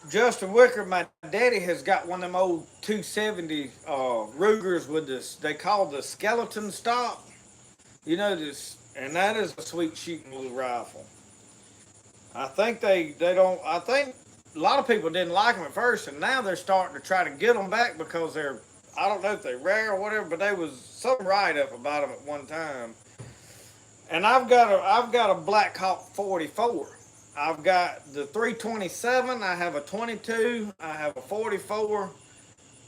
Justin Wicker, my daddy has got one of them old 270 Rugers with this, they call the skeleton stock. You know this, and that is a sweet shooting little rifle. I think they don't. I think a lot of people didn't like them at first, and now they're starting to try to get them back because they're. I don't know if they're rare or whatever, but they was some write up about them at one time. And I've got a Black Hawk 44. I've got the 327. I have a 22. I have a 44,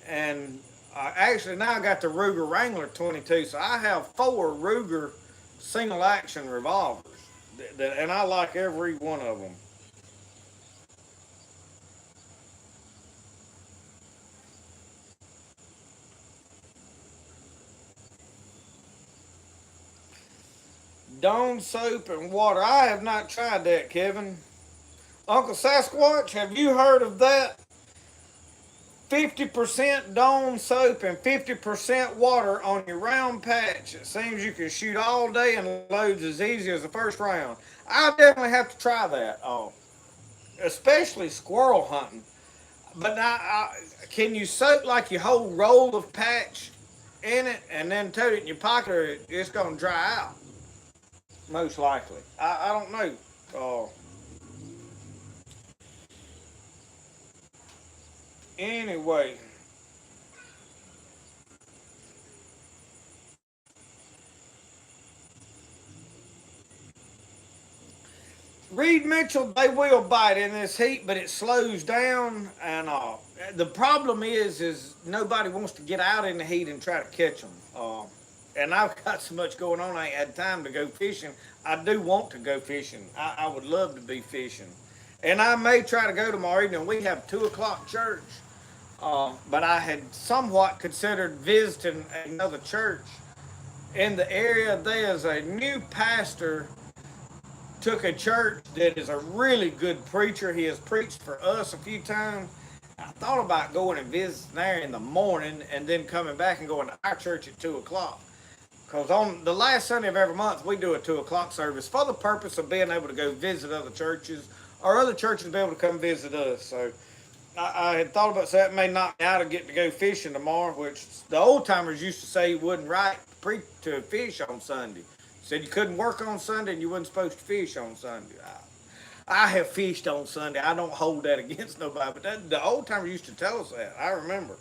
and actually now I got the Ruger Wrangler 22. So I have four Ruger single action revolvers, and I like every one of them. Dawn soap and water. I have not tried that, Kevin. Uncle Sasquatch, have you heard of that? 50% Dawn soap and 50% water on your round patch. It seems you can shoot all day and loads as easy as the first round. I definitely have to try that. Especially squirrel hunting. But now, can you soak like your whole roll of patch in it and then tote it in your pocket, or it's gonna dry out? Most likely. I don't know. Uh, anyway, Reed Mitchell, they will bite in this heat, but it slows down. And the problem is nobody wants to get out in the heat and try to catch them. And I've got so much going on, I ain't had time to go fishing. I do want to go fishing. I would love to be fishing. And I may try to go tomorrow evening. We have 2 o'clock church. But I had somewhat considered visiting another church in the area. There's a new pastor took a church that is a really good preacher. He has preached for us a few times. I thought about going and visiting there in the morning and then coming back and going to our church at 2 o'clock. Because on the last Sunday of every month, we do a 2 o'clock service for the purpose of being able to go visit other churches or other churches be able to come visit us. So I had thought about that may knock me out of getting to go fishing tomorrow, which the old timers used to say it wasn't right to fish on Sunday. Said you couldn't work on Sunday and you wasn't supposed to fish on Sunday. I have fished on Sunday. I don't hold that against nobody, but the old timers used to tell us that. I remember.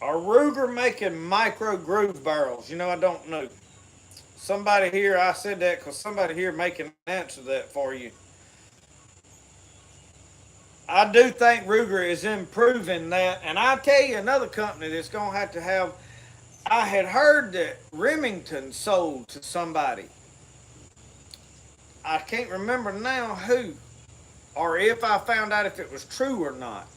Are Ruger making micro groove barrels? You know, I don't know. Somebody here, I said that because somebody here making answer that for you. I do think Ruger is improving that, and I'll tell you another company that's going to have. I had heard that Remington sold to somebody. I can't remember now who, or if I found out if it was true or not.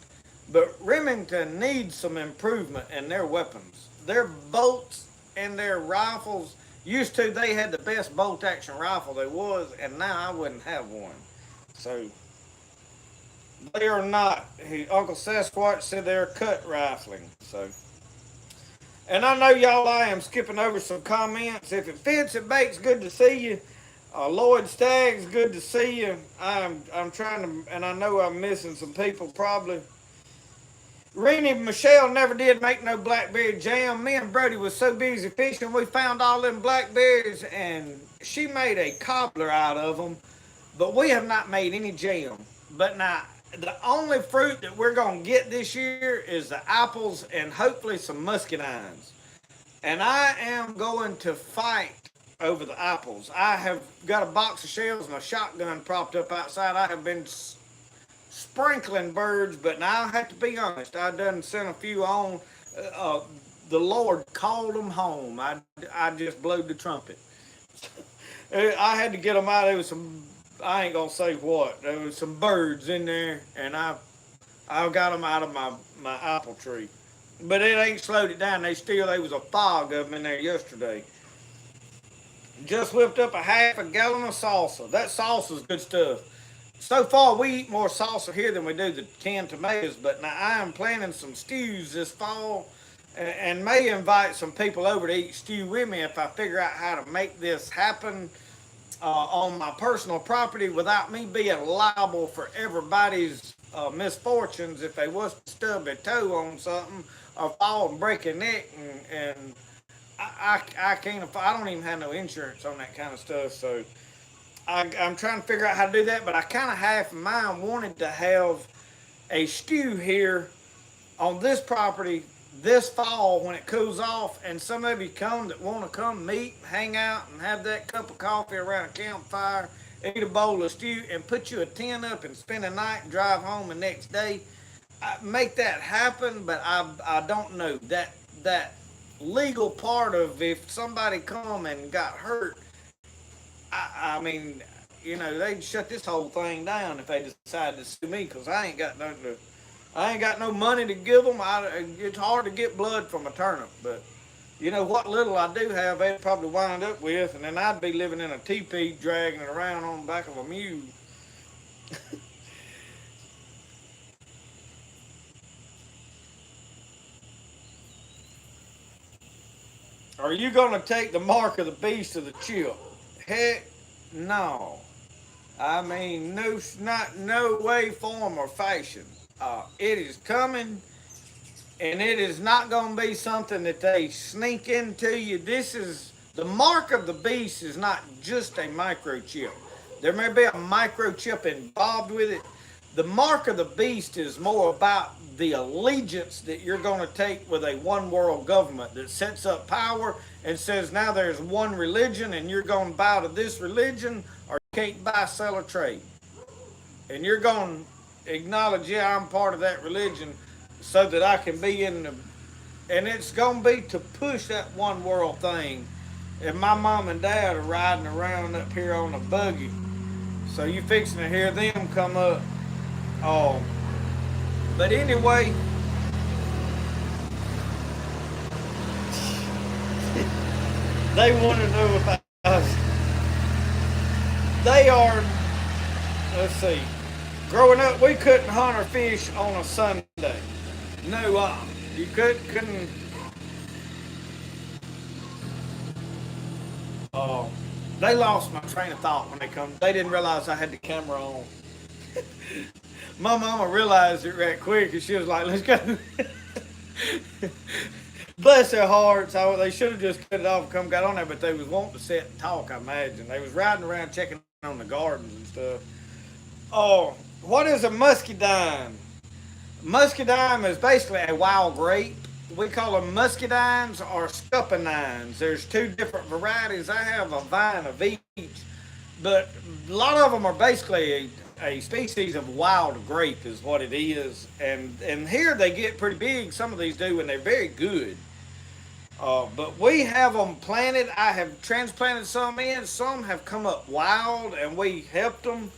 But Remington needs some improvement in their weapons. Their bolts and their rifles, used to, they had the best bolt action rifle there was, and now I wouldn't have one. So they are not. Uncle Sasquatch said they're cut rifling. So, and I know y'all, I am skipping over some comments. If it fits, it bakes. Good to see you. Lloyd Staggs, good to see you. I'm trying to, and I know I'm missing some people probably. Rennie Michelle never did make no blackberry jam. Me and Brody was so busy fishing, we found all them blackberries, and she made a cobbler out of them. But we have not made any jam. But now, the only fruit that we're going to get this year is the apples and hopefully some muscadines. And I am going to fight over the apples. I have got a box of shells and a shotgun propped up outside. I have been sprinkling birds, but now I have to be honest, I done sent a few on. The Lord called them home. I just blowed the trumpet. I had to get them out. There was some, I ain't gonna say what. There was some birds in there, and I got them out of my apple tree. But it ain't slowed it down. There was a fog of them in there yesterday. Just whipped up a half a gallon of salsa. That salsa's good stuff. So far, we eat more salsa here than we do the canned tomatoes, but now I am planning some stews this fall and may invite some people over to eat stew with me if I figure out how to make this happen on my personal property without me being liable for everybody's misfortunes if they was to stub their toe on something or fall and break a neck. And I can't, I don't even have no insurance on that kind of stuff, so I'm trying to figure out how to do that, but I kind of half in mind wanted to have a stew here on this property this fall when it cools off, and some of you come that want to come meet, hang out, and have that cup of coffee around a campfire, eat a bowl of stew, and put you a tent up and spend a night and drive home the next day. Make that happen, but I don't know that legal part of if somebody come and got hurt. I mean, you know, they'd shut this whole thing down if they decided to sue me, because I ain't got no money to give them. It's hard to get blood from a turnip, but you know what little I do have, they'd probably wind up with, and then I'd be living in a teepee dragging it around on the back of a mule. Are you going to take the mark of the beast of the chip? Heck no. I mean, no way, form, or fashion. It is coming, and it is not going to be something that they sneak into you. This is the mark of the beast. Is not just a microchip. There may be a microchip involved with it. The mark of the beast is more about the allegiance that you're going to take with a one world government that sets up power and says now there's one religion and you're going to bow to this religion or you can't buy, sell, or trade. And you're going to acknowledge, yeah, I'm part of that religion so that I can be in the. And it's going to be to push that one world thing. And my mom and dad are riding around up here on a buggy. So you fixing to hear them come up. Oh, but anyway, they want to know if they are, let's see, growing up, we couldn't hunt or fish on a Sunday. No, you couldn't. Oh, they lost my train of thought when they come. They didn't realize I had the camera on. My mama realized it right quick, and she was like, "Let's go." Bless their hearts. They should have just cut it off and come got on there, but they was wanting to sit and talk, I imagine. They was riding around checking on the gardens and stuff. Oh, what is a muscadine? Muscadine is basically a wild grape. We call them muscadines or scuppernines. There's two different varieties. I have a vine of each, but a lot of them are basically a species of wild grape is what it is. And here they get pretty big. Some of these do, and they're very good. But we have them planted. I have transplanted some in. Some have come up wild, and we helped them.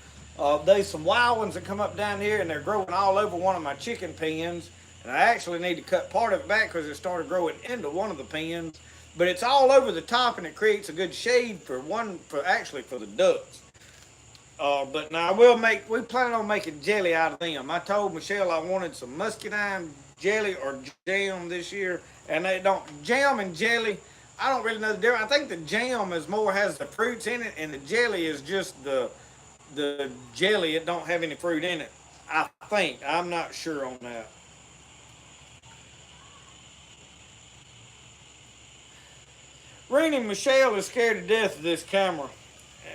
There's some wild ones that come up down here, and they're growing all over one of my chicken pens. And I actually need to cut part of it back because it started growing into one of the pens. But it's all over the top, and it creates a good shade for the ducks. But now we plan on making jelly out of them. I told Michelle I wanted some muscadine jelly or jam this year, and they don't. Jam and jelly, I don't really know the difference. I think the jam has the fruits in it, and the jelly is just the jelly. It don't have any fruit in it. I think. I'm not sure on that. Rennie Michelle is scared to death of this camera.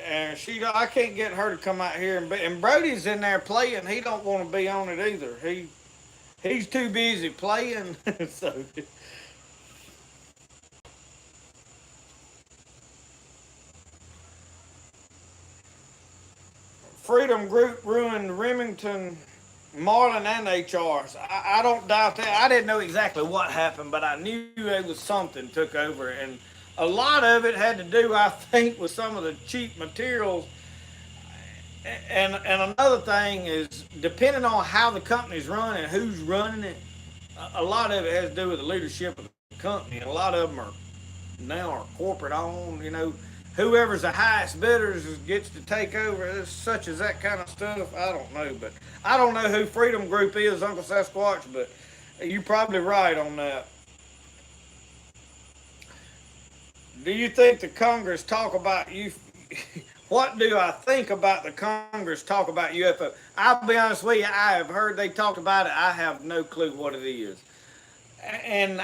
And I can't get her to come out here. And Brody's in there playing. He don't want to be on it either. He's too busy playing. So Freedom Group ruined Remington, Marlin, and HRs. I don't doubt that. I didn't know exactly what happened, but I knew it was something took over. And a lot of it had to do, I think, with some of the cheap materials. And another thing is, depending on how the company's run and who's running it, a lot of it has to do with the leadership of the company. A lot of them are corporate owned. Whoever's the highest bidders gets to take over, such as that kind of stuff. I don't know, but I don't know who Freedom Group is, Uncle Sasquatch, but you're probably right on that. Do you think the Congress talk about you? What do I think about the Congress talk about UFO? I'll be honest with you, I have heard they talked about it. I have no clue what it is. And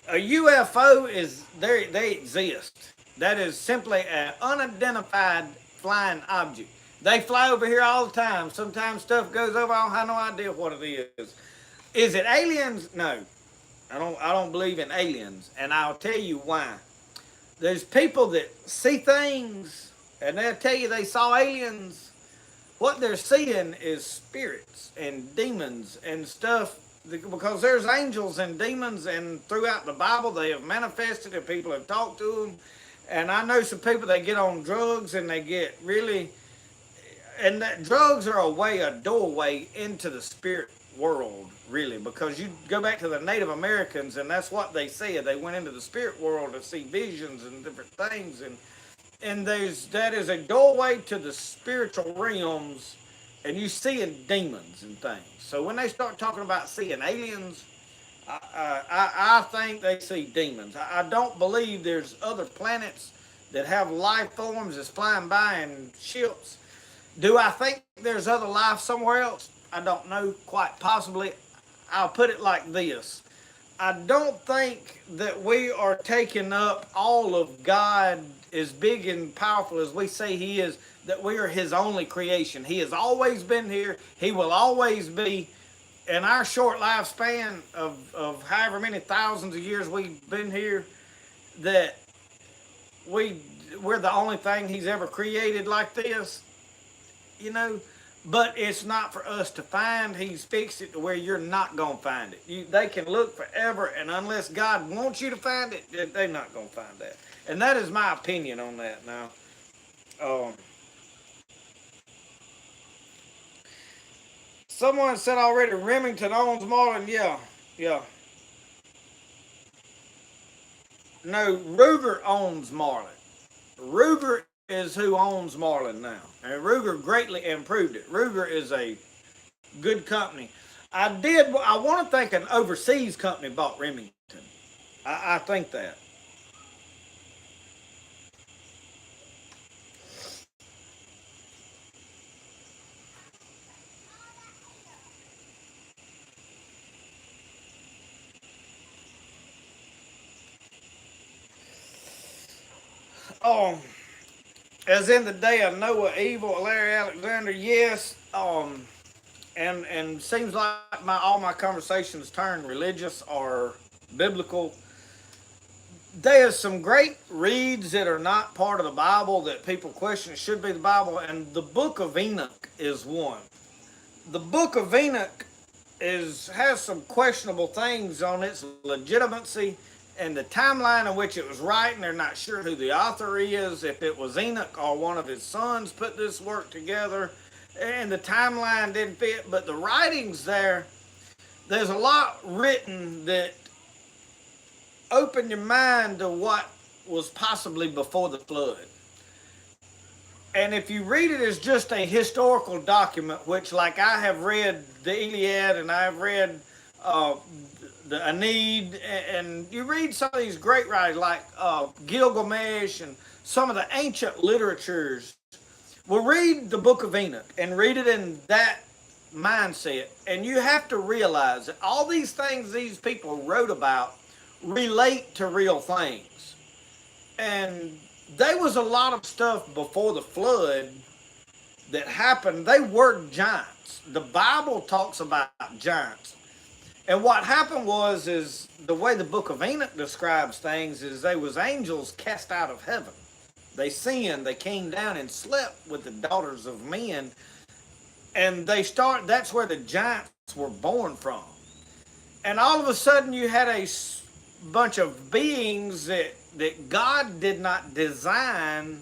a UFO is, they exist. That is simply an unidentified flying object. They fly over here all the time. Sometimes stuff goes over, I don't have no idea what it is. Is it aliens? No. I don't believe in aliens, and I'll tell you why. There's people that see things, and they'll tell you they saw aliens. What they're seeing is spirits and demons and stuff, because there's angels and demons, and throughout the Bible they have manifested, and people have talked to them. And I know some people that get on drugs, and they get really, and that drugs are a doorway into the spirit world, really, because you go back to the Native Americans, and that's what they said. They went into the spirit world to see visions and different things, and that is a doorway to the spiritual realms, and you seeing demons and things. So when they start talking about seeing aliens, I think they see demons. I don't believe there's other planets that have life forms that's flying by in ships. Do I think there's other life somewhere else? I don't know, quite possibly. I'll put it like this. I don't think that we are taking up all of God as big and powerful as we say He is, that we are His only creation. He has always been here. He will always be. in our short lifespan of however many thousands of years we've been here, that we we're the only thing he's ever created like this, you know. But it's not for us to find. He's fixed it to where you're not gonna find it. They can look forever, and unless God wants you to find it, they're not gonna find that. And that is my opinion on that. Now, um, someone said already Remington owns Marlin. Yeah, yeah. No, Ruger owns Marlin. Ruger is who owns Marlin now, and Ruger greatly improved it. Ruger is a good company. I want to think an overseas company bought Remington. I think that. Um, as in the day of Noah, evil, Larry Alexander, yes. And seems like all my conversations turn religious or biblical. There's some great reads that are not part of the Bible that people question should be the Bible, and the Book of Enoch is one. The Book of Enoch has some questionable things on its legitimacy and the timeline in which it was written. They're not sure who the author is, if it was Enoch or one of his sons put this work together, and the timeline didn't fit. But the writings there's a lot written that open your mind to what was possibly before the flood. And if you read it as just a historical document, which, like, I have read the Iliad and I've read the Aeneid, and you read some of these great writers like Gilgamesh and some of the ancient literatures, well, read the Book of Enoch and read it in that mindset. And you have to realize that all these things these people wrote about relate to real things. And there was a lot of stuff before the flood that happened. They were giants. The Bible talks about giants. And what happened is the way the Book of Enoch describes things is they was angels cast out of heaven. They sinned, they came down and slept with the daughters of men. And that's where the giants were born from. And all of a sudden you had a bunch of beings that God did not design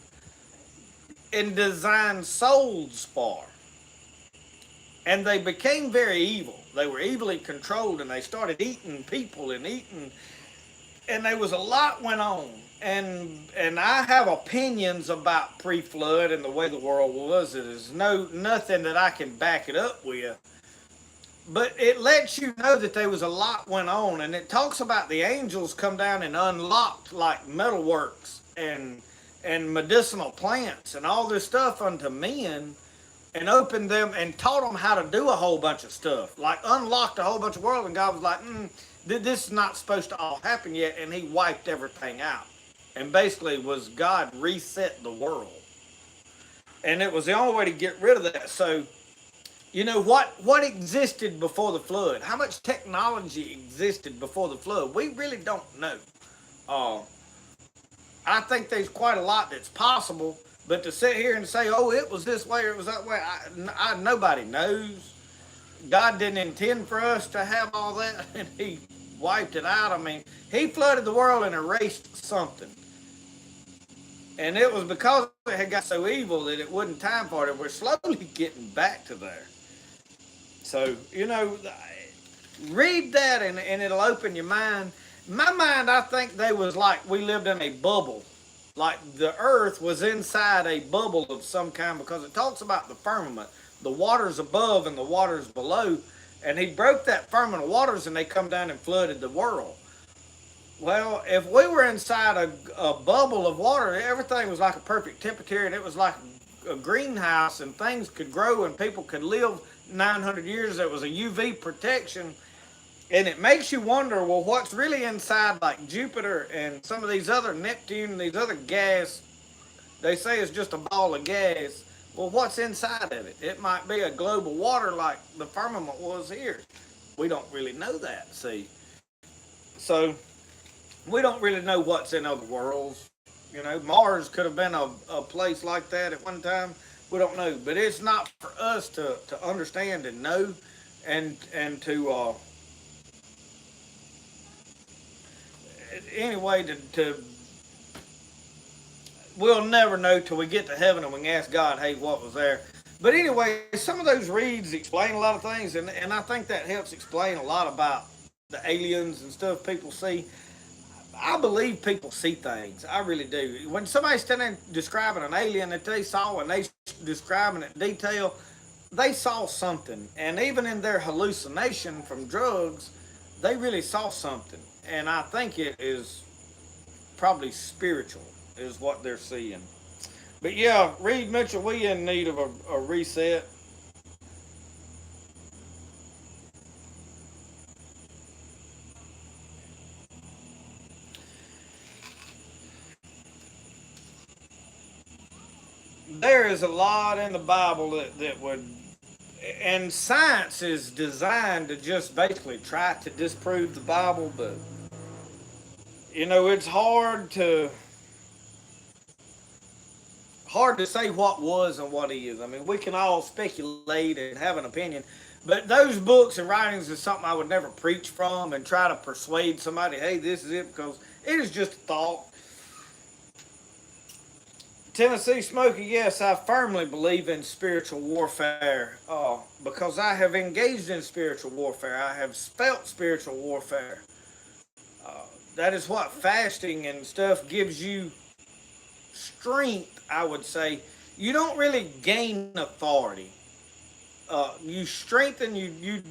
and design souls for. And they became very evil. They were evilly controlled, and they started eating people and there was a lot went on. And I have opinions about pre-flood and the way the world was. It is nothing that I can back it up with. But it lets you know that there was a lot went on, and it talks about the angels come down and unlocked like metalworks and medicinal plants and all this stuff unto men, and opened them and taught them how to do a whole bunch of stuff, like unlocked a whole bunch of world. And God was like, this is not supposed to all happen yet, and He wiped everything out, and basically was God reset the world, and it was the only way to get rid of that. So, you know, what existed before the flood? How much technology existed before the flood? We really don't know. I think there's quite a lot that's possible, but to sit here and say, oh, it was this way or it was that way, nobody knows. God didn't intend for us to have all that, and He wiped it out. I mean, He flooded the world and erased something. And it was because it had got so evil that it wasn't time for it. We're slowly getting back to there. So, you know, read that and it'll open your mind. My mind, I think they was like we lived in a bubble. Like the earth was inside a bubble of some kind, because it talks about the firmament, the waters above and the waters below. And He broke that firmament of waters and they come down and flooded the world. Well, if we were inside a bubble of water, everything was like a perfect temperature, and it was like a greenhouse, and things could grow and people could live 900 years. There was a UV protection. And it makes you wonder, well, what's really inside, like Jupiter and some of these other Neptune and these other gas, they say it's just a ball of gas. Well, what's inside of it? It might be a globe of water like the firmament was here. We don't really know that, see. So we don't really know what's in other worlds. You know, Mars could have been a place like that at one time. We don't know, but it's not for us to understand and know, and to anyway to we'll never know till we get to heaven and we can ask God, hey, what was there? But anyway, some of those reads explain a lot of things, and I think that helps explain a lot about the aliens and stuff people see. I believe people see things. I really do. When somebody's standing there describing an alien that they saw and they describing it in detail, they saw something. And even in their hallucination from drugs, they really saw something. And I think it is probably spiritual is what they're seeing. But yeah, Reed Mitchell, we in need of a reset. There is a lot in the Bible that would, and science is designed to just basically try to disprove the Bible, but you know, it's hard to say what was and what is. I mean, we can all speculate and have an opinion, but those books and writings is something I would never preach from and try to persuade somebody, hey, this is it, because it is just a thought. Tennessee Smoky, yes, I firmly believe in spiritual warfare because I have engaged in spiritual warfare. I have felt spiritual warfare. That is what fasting and stuff gives you strength, I would say. You don't really gain authority. You strengthen, you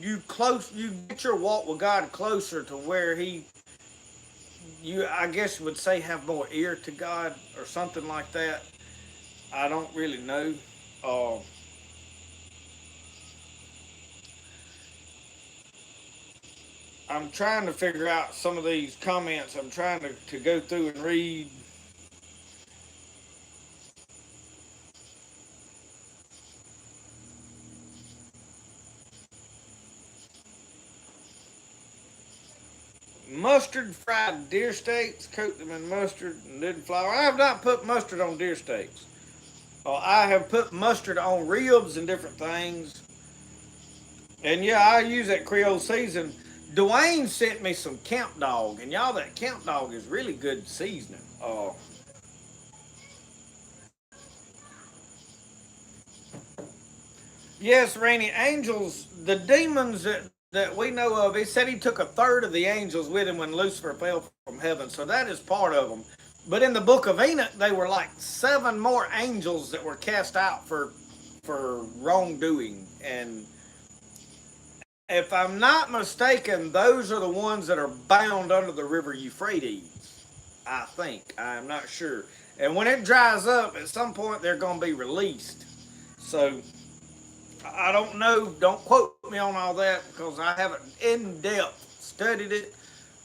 get your walk with God closer to where you I guess would say have more ear to God or something like that. I don't really know. Uh, I'm trying to figure out some of these comments. I'm trying to go through and read. Mustard fried deer steaks, coat them in mustard and didn't flour. I have not put mustard on deer steaks. I have put mustard on ribs and different things. And yeah, I use that Creole season. Dwayne sent me some camp dog, and y'all, that camp dog is really good seasoning. Yes, Rainy, angels, the demons that we know of, he said he took a third of the angels with him when Lucifer fell from heaven, so that is part of them. But in the book of Enoch, they were like 7 more angels that were cast out for wrongdoing. And if I'm not mistaken, those are the ones that are bound under the river Euphrates. I think. I'm not sure. And when it dries up, at some point they're going to be released. So I don't know. Don't quote me on all that because I haven't in depth studied it.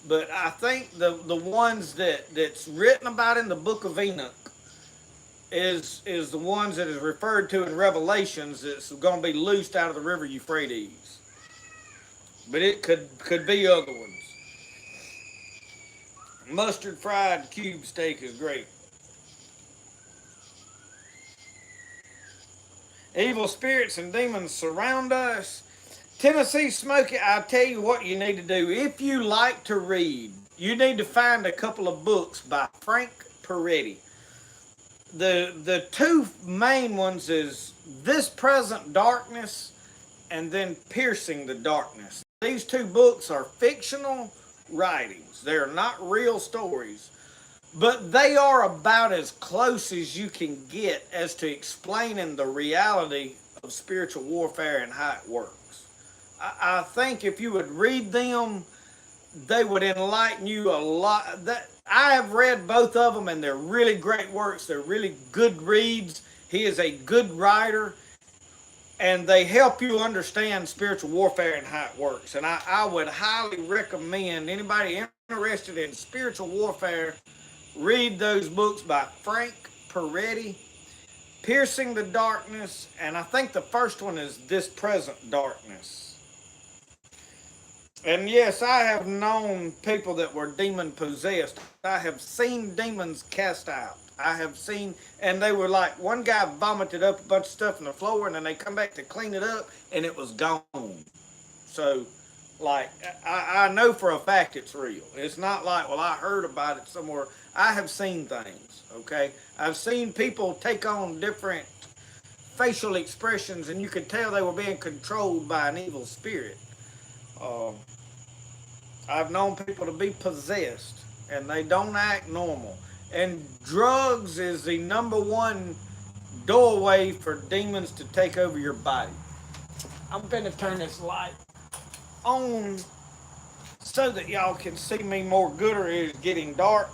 But I think the ones that's written about in the book of Enoch is the ones that is referred to in Revelations that's going to be loosed out of the river Euphrates. But it could be other ones. Mustard fried cube steak is great. Evil spirits and demons surround us. Tennessee Smoky, I tell you what you need to do. If you like to read, you need to find a couple of books by Frank Peretti. The 2 main ones is This Present Darkness and then Piercing the Darkness. These 2 books are fictional writings. They're not real stories. But they are about as close as you can get as to explaining the reality of spiritual warfare and how it works. I think if you would read them, they would enlighten you a lot. I have read both of them, and they're really great works. They're really good reads. He is a good writer, and they help you understand spiritual warfare and how it works. And I would highly recommend anybody interested in spiritual warfare read those books by Frank Peretti, Piercing the Darkness, and I think the first one is This Present Darkness. And yes, I have known people that were demon possessed. I have seen demons cast out. I have seen, and they were like, one guy vomited up a bunch of stuff on the floor, and then they come back to clean it up, and it was gone. So, like, I know for a fact it's real. It's not like, well, I heard about it somewhere. I have seen things, okay? I've seen people take on different facial expressions, and you could tell they were being controlled by an evil spirit. Um, I've known people to be possessed and they don't act normal. And drugs is the number one doorway for demons to take over your body. I'm gonna turn this light on so that y'all can see me more gooder. It is getting dark.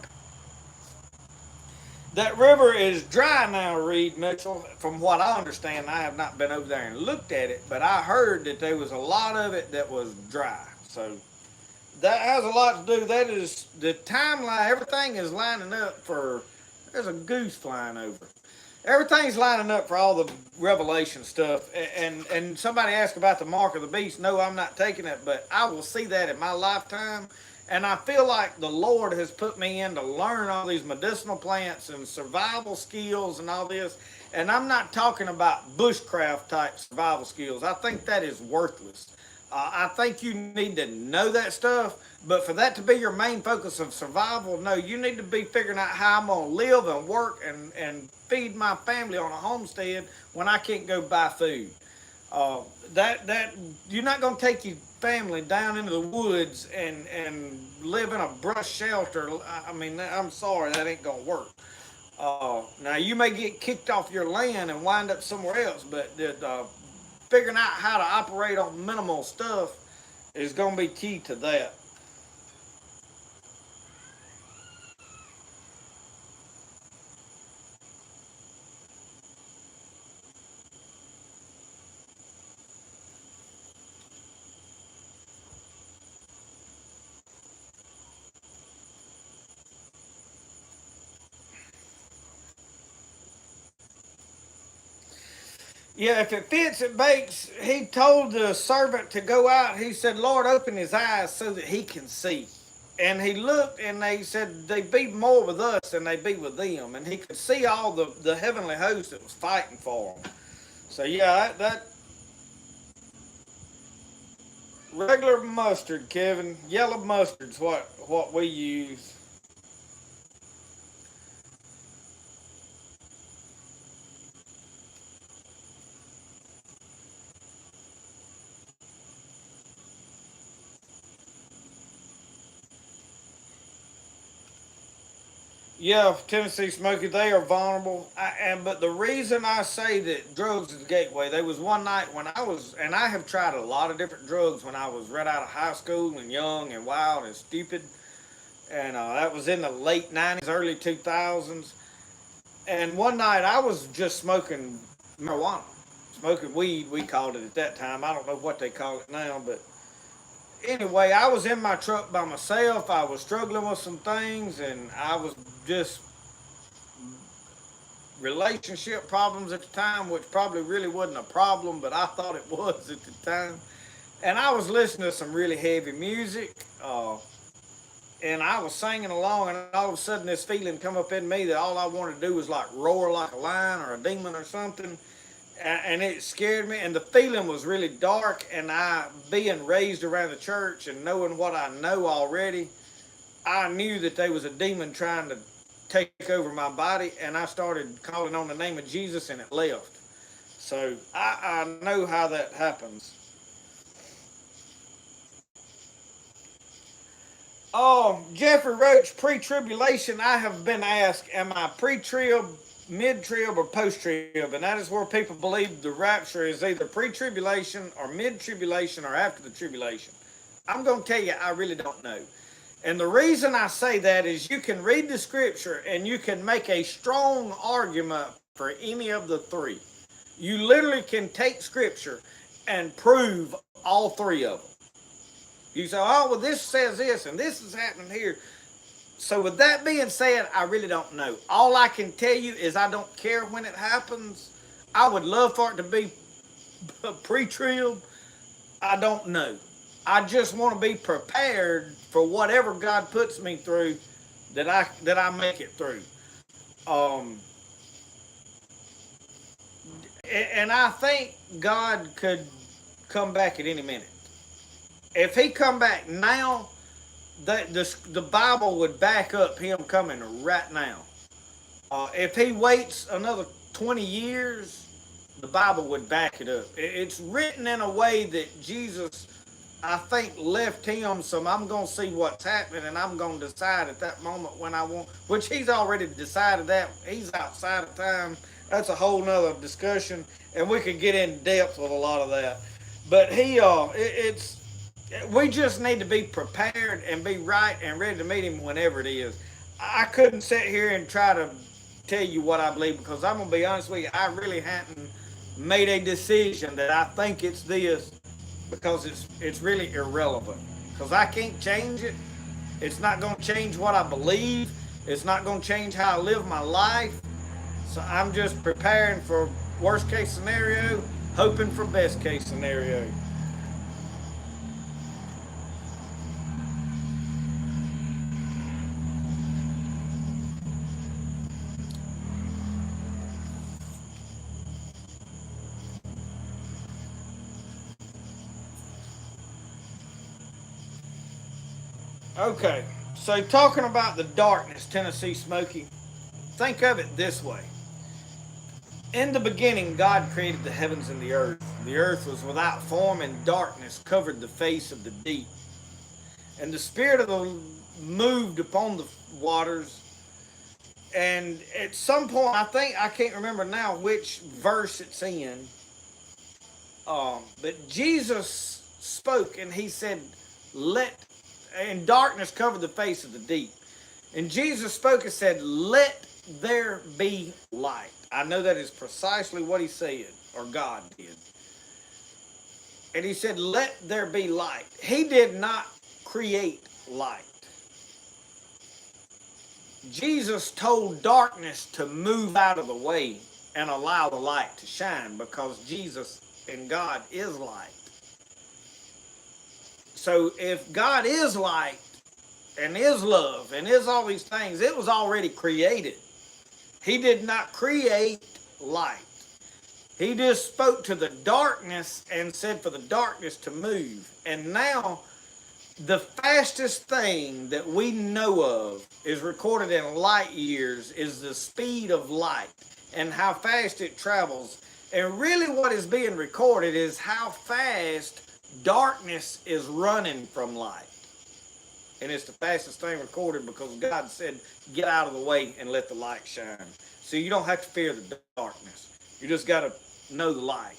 That river is dry now, Reed Mitchell. From what I understand, I have not been over there and looked at it, but I heard that there was a lot of it that was dry. So that has a lot to do. That is the timeline. Everything is lining up for. There's a goose flying over. Everything's lining up for all the Revelation stuff. And somebody asked about the mark of the beast. No, I'm not taking it, but I will see that in my lifetime. And I feel like the Lord has put me in to learn all these medicinal plants and survival skills and all this. And I'm not talking about bushcraft type survival skills. I think that is worthless. I think you need to know that stuff, but for that to be your main focus of survival, no, you need to be figuring out how I'm going to live and work and feed my family on a homestead when I can't go buy food. Uh, that you're not going to take your family down into the woods and live in a brush shelter. I mean, I'm sorry, that ain't going to work. Now you may get kicked off your land and wind up somewhere else, but figuring out how to operate on minimal stuff is going to be key to that. Yeah, if it fits, it bakes. He told the servant to go out. He said, Lord, open his eyes so that he can see. And he looked and they said they be more with us than they be with them. And he could see all the heavenly host that was fighting for him. So, yeah, that regular mustard, Kevin, yellow mustard's what we use. Yeah, Tennessee Smoky, they are vulnerable. But the reason I say that drugs is the gateway, there was one night when I was, and I have tried a lot of different drugs when I was right out of high school and young and wild and stupid. And that was in the late 90s, early 2000s. And one night I was just smoking marijuana, smoking weed, we called it at that time. I don't know what they call it now, but anyway, I was in my truck by myself. I was struggling with some things, and I was just relationship problems at the time, which probably really wasn't a problem, but I thought it was at the time. And I was listening to some really heavy music, and I was singing along, and all of a sudden this feeling come up in me that all I wanted to do was like roar like a lion or a demon or something. And it scared me, and the feeling was really dark. And I, being raised around the church and knowing what I know already, I knew that there was a demon trying to take over my body, and I started calling on the name of Jesus, and it left. So I know how that happens. Oh, Jeffrey Roach, pre-tribulation. I have been asked, am I pre-trib, mid-trib, or post-trib? And that is where people believe the rapture is either pre-tribulation or mid-tribulation or after the tribulation. I'm going to tell you, I really don't know. And the reason I say that is you can read the scripture and you can make a strong argument for any of the three. You literally can take scripture and prove all three of them. You say, oh, well, this says this and this is happening here. So, with that being said, I really don't know. All I can tell you is I don't care when it happens. I would love for it to be pre trib. I don't know. I just want to be prepared for whatever God puts me through, that I make it through. Um, and I think God could come back at any minute. If He come back now, the Bible would back up Him coming right now. If He waits another 20 years, the Bible would back it up. It's written in a way that Jesus, I think, left Him some. I'm going to see what's happening, and I'm going to decide at that moment when I want, which He's already decided that. He's outside of time. That's a whole nother discussion, and we could get in depth with a lot of that. But it's, we just need to be prepared and be right and ready to meet Him whenever it is. I couldn't sit here and try to tell you what I believe, because I'm going to be honest with you, I really hadn't made a decision that I think it's this, because it's really irrelevant, because I can't change it. It's not going to change what I believe. It's not going to change how I live my life. So I'm just preparing for worst case scenario, hoping for best case scenario. Okay, so talking about the darkness, Tennessee Smoky, think of it this way. In the beginning, God created the heavens and the earth. The earth was without form, and darkness covered the face of the deep. And the Spirit of the moved upon the waters. And at some point, I can't remember now which verse it's in, but Jesus spoke and He said, and darkness covered the face of the deep. And Jesus spoke and said, let there be light. I know that is precisely what He said, or God did. And He said, let there be light. He did not create light. Jesus told darkness to move out of the way and allow the light to shine, because Jesus and God is light. So if God is light and is love and is all these things, it was already created. He did not create light. He just spoke to the darkness and said for the darkness to move. And now the fastest thing that we know of is recorded in light years is the speed of light and how fast it travels. And really what is being recorded is how fast darkness is running from light. And it's the fastest thing recorded because God said, get out of the way and let the light shine. So you don't have to fear the darkness. You just got to know the light.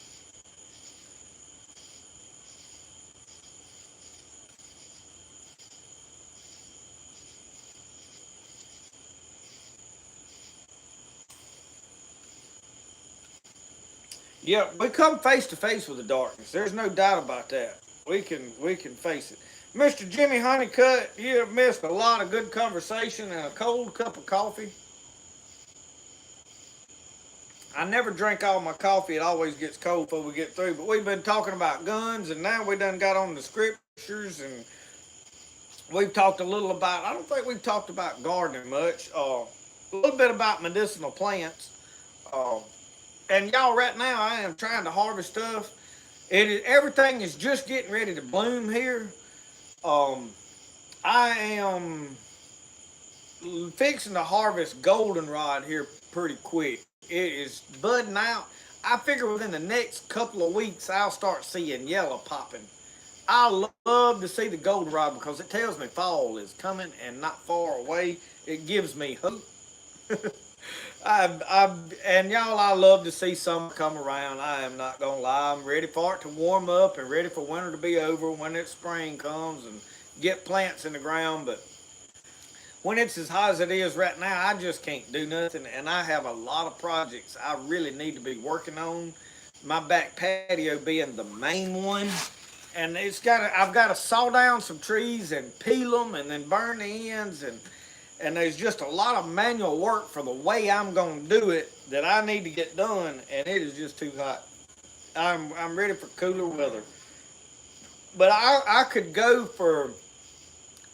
Yeah, we come face to face with the darkness. There's no doubt about that. We can face it. Mr. Jimmy Honeycutt, you have missed a lot of good conversation and a cold cup of coffee. I never drink all my coffee. It always gets cold before we get through. But we've been talking about guns, and now we done got on the scriptures, and we've talked a little about, I don't think we've talked about gardening much. A little bit about medicinal plants. Uh, and y'all, right now, I am trying to harvest stuff. Everything is just getting ready to bloom here. Um, I am fixing to harvest goldenrod here pretty quick. It is budding out. I figure within the next couple of weeks I'll start seeing yellow popping. I love to see the goldenrod because it tells me fall is coming and not far away. It gives me hope. And y'all, I love to see summer come around. I am not gonna lie. I'm ready for it to warm up and ready for winter to be over when it's spring comes and get plants in the ground. But when it's as hot as it is right now, I just can't do nothing. And I have a lot of projects I really need to be working on. My back patio being the main one. And I've got to saw down some trees and peel them and then burn the ends. And there's just a lot of manual work for the way I'm going to do it that I need to get done. And it is just too hot. I'm ready for cooler weather. but I could go for.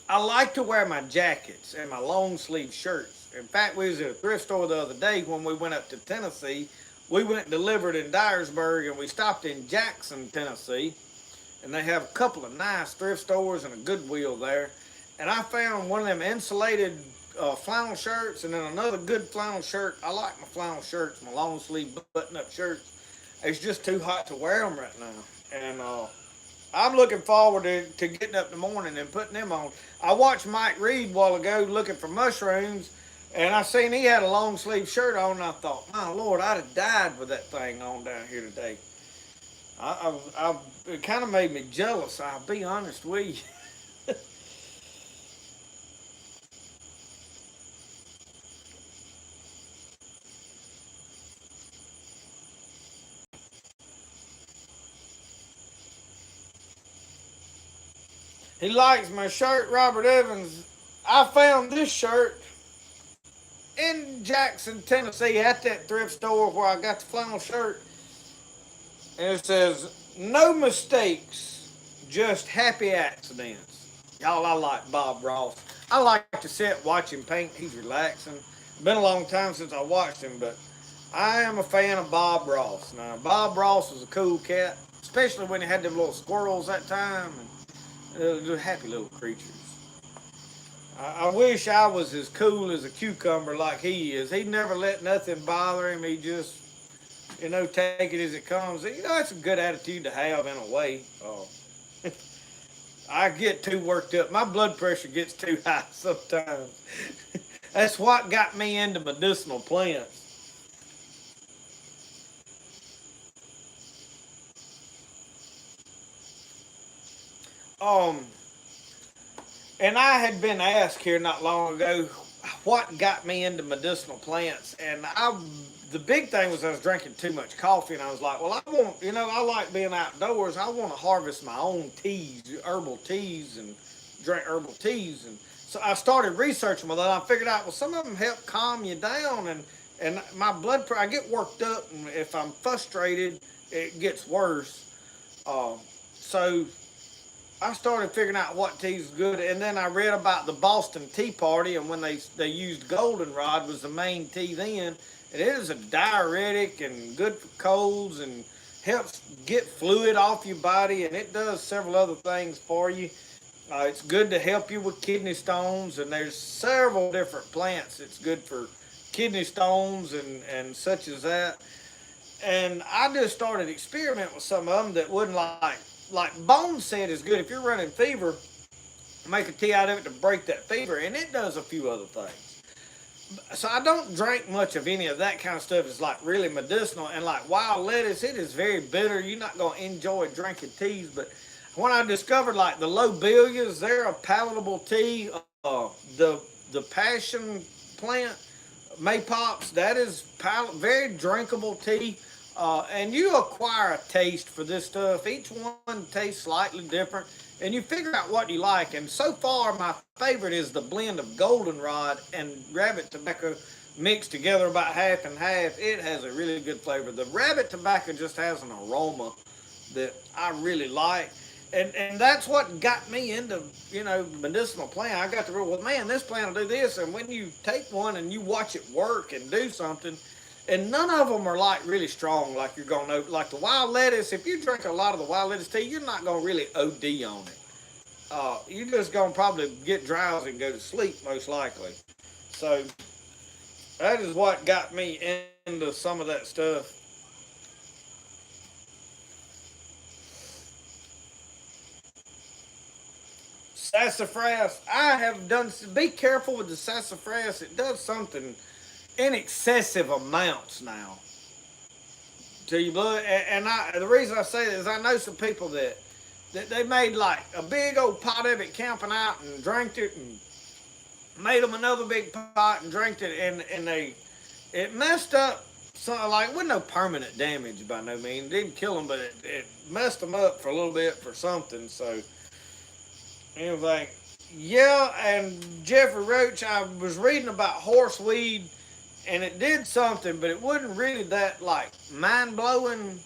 I like to wear my jackets and my long sleeve shirts. In fact, we was at a thrift store the other day when we went up to Tennessee. We went and delivered in Dyersburg, and we stopped in Jackson, Tennessee, and they have a couple of nice thrift stores and a Goodwill there. And I found one of them insulated flannel shirts, and then another good flannel shirt. I like my flannel shirts, my long sleeve button up shirts. It's just too hot to wear them right now, and I'm looking forward to getting up in the morning and putting them on. I watched Mike Reed a while ago looking for mushrooms, and I seen he had a long sleeve shirt on, and I thought, my Lord, I'd have died with that thing on down here today. It kind of made me jealous, I'll be honest with you. He likes my shirt, Robert Evans. I found this shirt in Jackson, Tennessee, at that thrift store where I got the flannel shirt. And it says, no mistakes, just happy accidents. Y'all, I like Bob Ross. I like to sit, watch him paint. He's relaxing. Been a long time since I watched him, but I am a fan of Bob Ross. Now, Bob Ross was a cool cat, especially when he had them little squirrels that time, and happy little creatures. I wish I was as cool as a cucumber like he is. He never let nothing bother him. He just, take it as it comes. That's a good attitude to have in a way. I get too worked up. My blood pressure gets too high sometimes. That's what got me into medicinal plants. Um, and I had been asked here not long ago what got me into medicinal plants, and the big thing was I was drinking too much coffee, and I was like, well, I like being outdoors. I want to harvest my own teas, herbal teas, and drink herbal teas, and so I started researching them. And I figured out, well, some of them help calm you down, and my blood pressure. I get worked up, and if I'm frustrated, it gets worse. So I started figuring out what tea is good, and then I read about the Boston Tea Party, and when they used goldenrod was the main tea then, and it is a diuretic and good for colds and helps get fluid off your body, and it does several other things for you. It's good to help you with kidney stones, and there's several different plants it's good for kidney stones and such as that. And I just started experimenting with some of them that wouldn't like bone set is good if you're running fever. Make a tea out of it to break that fever, and it does a few other things. So I don't drink much of any of that kind of stuff. It's like really medicinal, and like wild lettuce, it is very bitter. You're not going to enjoy drinking teas. But when I discovered like the lobelias, they're a palatable tea. The passion plant, maypops, that is very drinkable tea. And you acquire a taste for this stuff. Each one tastes slightly different, and you figure out what you like. And so far, my favorite is the blend of goldenrod and rabbit tobacco mixed together about half and half. It has a really good flavor. The rabbit tobacco just has an aroma that I really like. And that's what got me into, medicinal plant. I got to realize, well, man, this plant will do this. And when you take one and you watch it work and do something, and none of them are like really strong, like you're going to, like the wild lettuce. If you drink a lot of the wild lettuce tea, you're not going to really OD on it. You're just going to probably get drowsy and go to sleep, most likely. So that is what got me into some of that stuff. Sassafras, I have done, be careful with the sassafras. It does something in excessive amounts now to your blood. The reason I say that is I know some people that they made like a big old pot of it camping out and drank it and made them another big pot and drank it, and it messed up. So like, it wasn't no permanent damage by no means. It didn't kill them, but it messed them up for a little bit for something. So anyway, yeah. And Jeffrey Roach, I was reading about horseweed, and it did something, but it wasn't really that like mind blowing.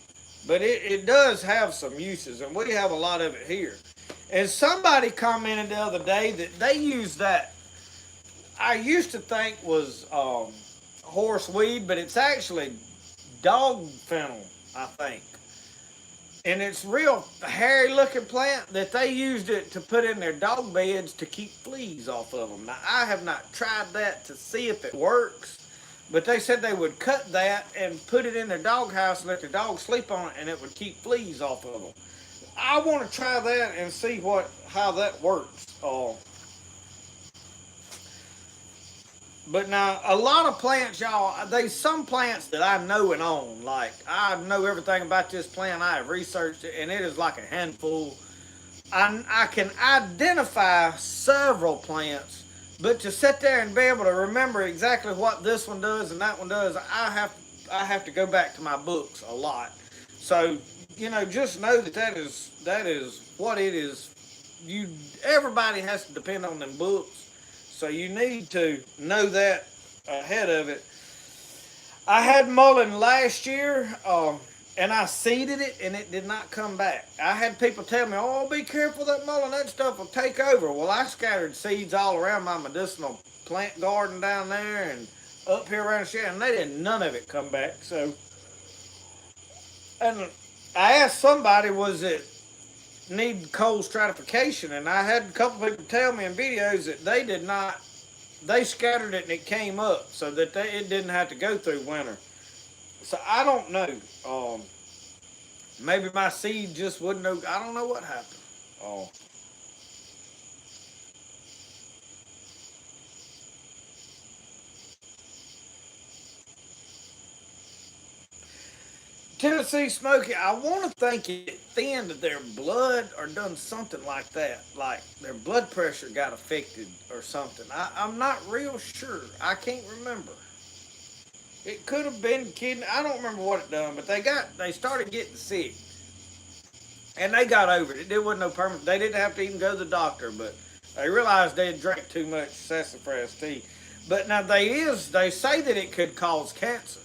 but it does have some uses, and we have a lot of it here. And somebody commented the other day that they use that. I used to think was horse weed, but it's actually dog fennel, I think. And it's real hairy looking plant that they used it to put in their dog beds to keep fleas off of them. Now I have not tried that to see if it works, but they said they would cut that and put it in their dog house and let their dog sleep on it, and it would keep fleas off of them. I want to try that and see how that works. But now, a lot of plants, y'all, there's some plants that I know and own. Like, I know everything about this plant. I have researched it, and it is like a handful. I can identify several plants, but to sit there and be able to remember exactly what this one does and that one does, I have to go back to my books a lot. So, just know that is what it is. Everybody has to depend on them books. So you need to know that ahead of it. I had mullein last year, and I seeded it, and it did not come back. I had people tell me, "Oh, be careful that mullein, that stuff will take over." Well, I scattered seeds all around my medicinal plant garden down there and up here around the shed, and none of it come back. So, and I asked somebody, was it need cold stratification, and I had a couple people tell me in videos that they did not. They scattered it and it came up so that it didn't have to go through winter. So I don't know. Maybe my seed just wouldn't know. I don't know what happened. Oh. Tennessee Smoky, I want to think it thinned their blood or done something like that. Like their blood pressure got affected or something. I'm not real sure. I can't remember. It could have been kidney. I don't remember what it done, but they started getting sick. And they got over it. It wasn't no permanent. They didn't have to even go to the doctor, but they realized they had drank too much sassafras tea. But now they say that it could cause cancer.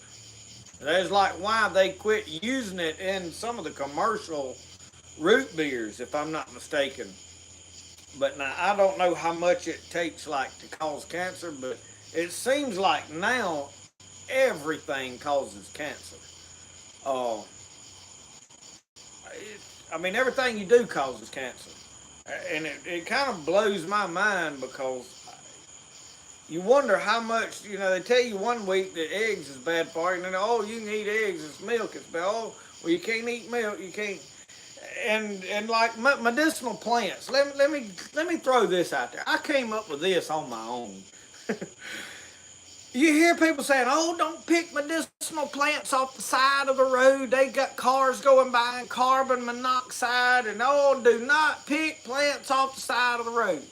That's like why they quit using it in some of the commercial root beers, if I'm not mistaken. But now I don't know how much it takes like to cause cancer, but it seems like now everything causes cancer. Uh, everything you do causes cancer. And it kind of blows my mind because you wonder how much, they tell you one week that eggs is bad for you, and then, oh, you can eat eggs, it's milk, it's bad. Oh, well, you can't eat milk, you can't. And like medicinal plants, let me throw this out there. I came up with this on my own. You hear people saying, oh, don't pick medicinal plants off the side of the road. They got cars going by and carbon monoxide, and oh, do not pick plants off the side of the road.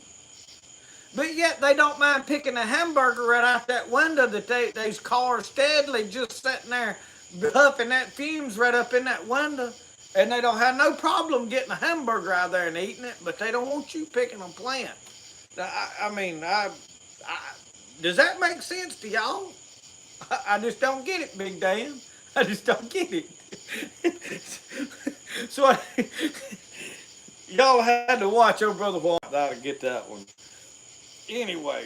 But yet they don't mind picking a hamburger right out that window that these cars steadily just sitting there huffing that fumes right up in that window. And they don't have no problem getting a hamburger out there and eating it, but they don't want you picking a plant. Does that make sense to y'all? I just don't get it, Big Dan. I just don't get it. So y'all had to watch your brother White to get that one. Anyway.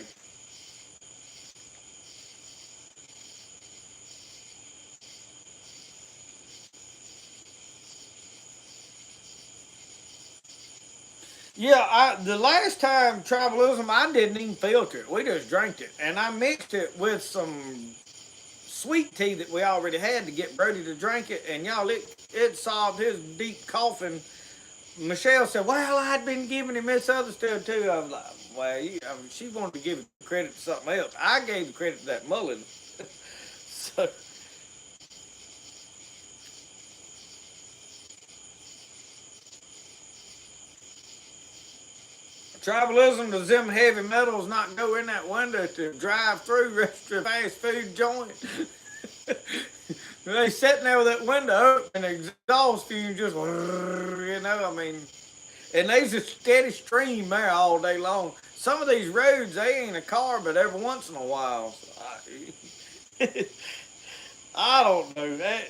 Yeah, the last time tribalism, I didn't even filter it. We just drank it. And I mixed it with some sweet tea that we already had to get Brody to drink it. And y'all, it solved his deep coughing. Michelle said, well, I'd been giving him this other stuff too. I was like, well, she wanted to give credit to something else. I gave the credit to that mullein. So, tribalism, does them heavy metals not go in that window to drive through restaurant fast food joint? They sitting there with that window open and the exhaust fume just, and there's a steady stream there all day long. Some of these roads, they ain't a car, but every once in a while. So I don't know that.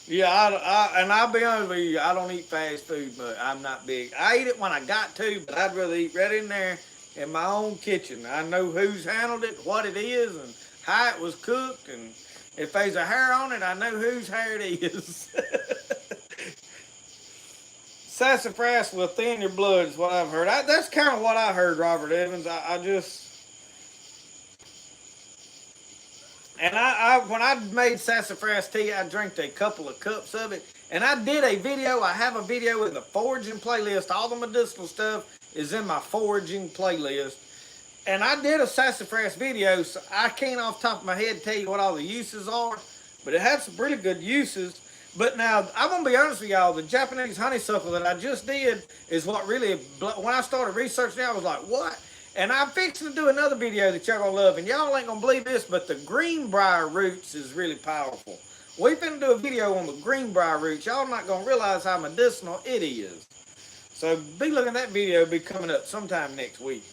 Yeah, and I'll be honest with you, I don't eat fast food much. I'm not big. I eat it when I got to, but I'd rather eat right in there in my own kitchen. I know who's handled it, what it is, and how it was cooked, and if there's a hair on it, I know whose hair it is. Sassafras will thin your blood, is what I've heard. That's kind of what I heard, Robert Evans. I just And when I made sassafras tea, I drank a couple of cups of it. And I did a video. I have a video in the foraging playlist. All the medicinal stuff is in my foraging playlist. And I did a sassafras video, so I can't off the top of my head tell you what all the uses are, but it has some pretty good uses. But now, I'm going to be honest with y'all, the Japanese honeysuckle that I just did is what really, when I started researching it, I was like, what? And I'm fixing to do another video that y'all going to love, and y'all ain't going to believe this, but the greenbrier roots is really powerful. We're going to do a video on the greenbrier roots. Y'all not going to realize how medicinal it is. So be looking at that video, it'll be coming up sometime next week.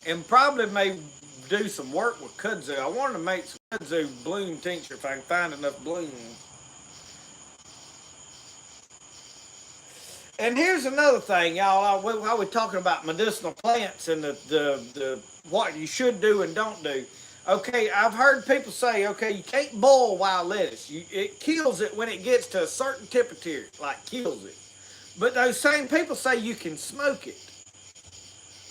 And probably may do some work with kudzu. I wanted to make some kudzu bloom tincture if I can find enough bloom. And here's another thing, y'all. While we're talking about medicinal plants and the what you should do and don't do. Okay, I've heard people say, okay, you can't boil wild lettuce. It kills it when it gets to a certain temperature, like kills it. But those same people say you can smoke it.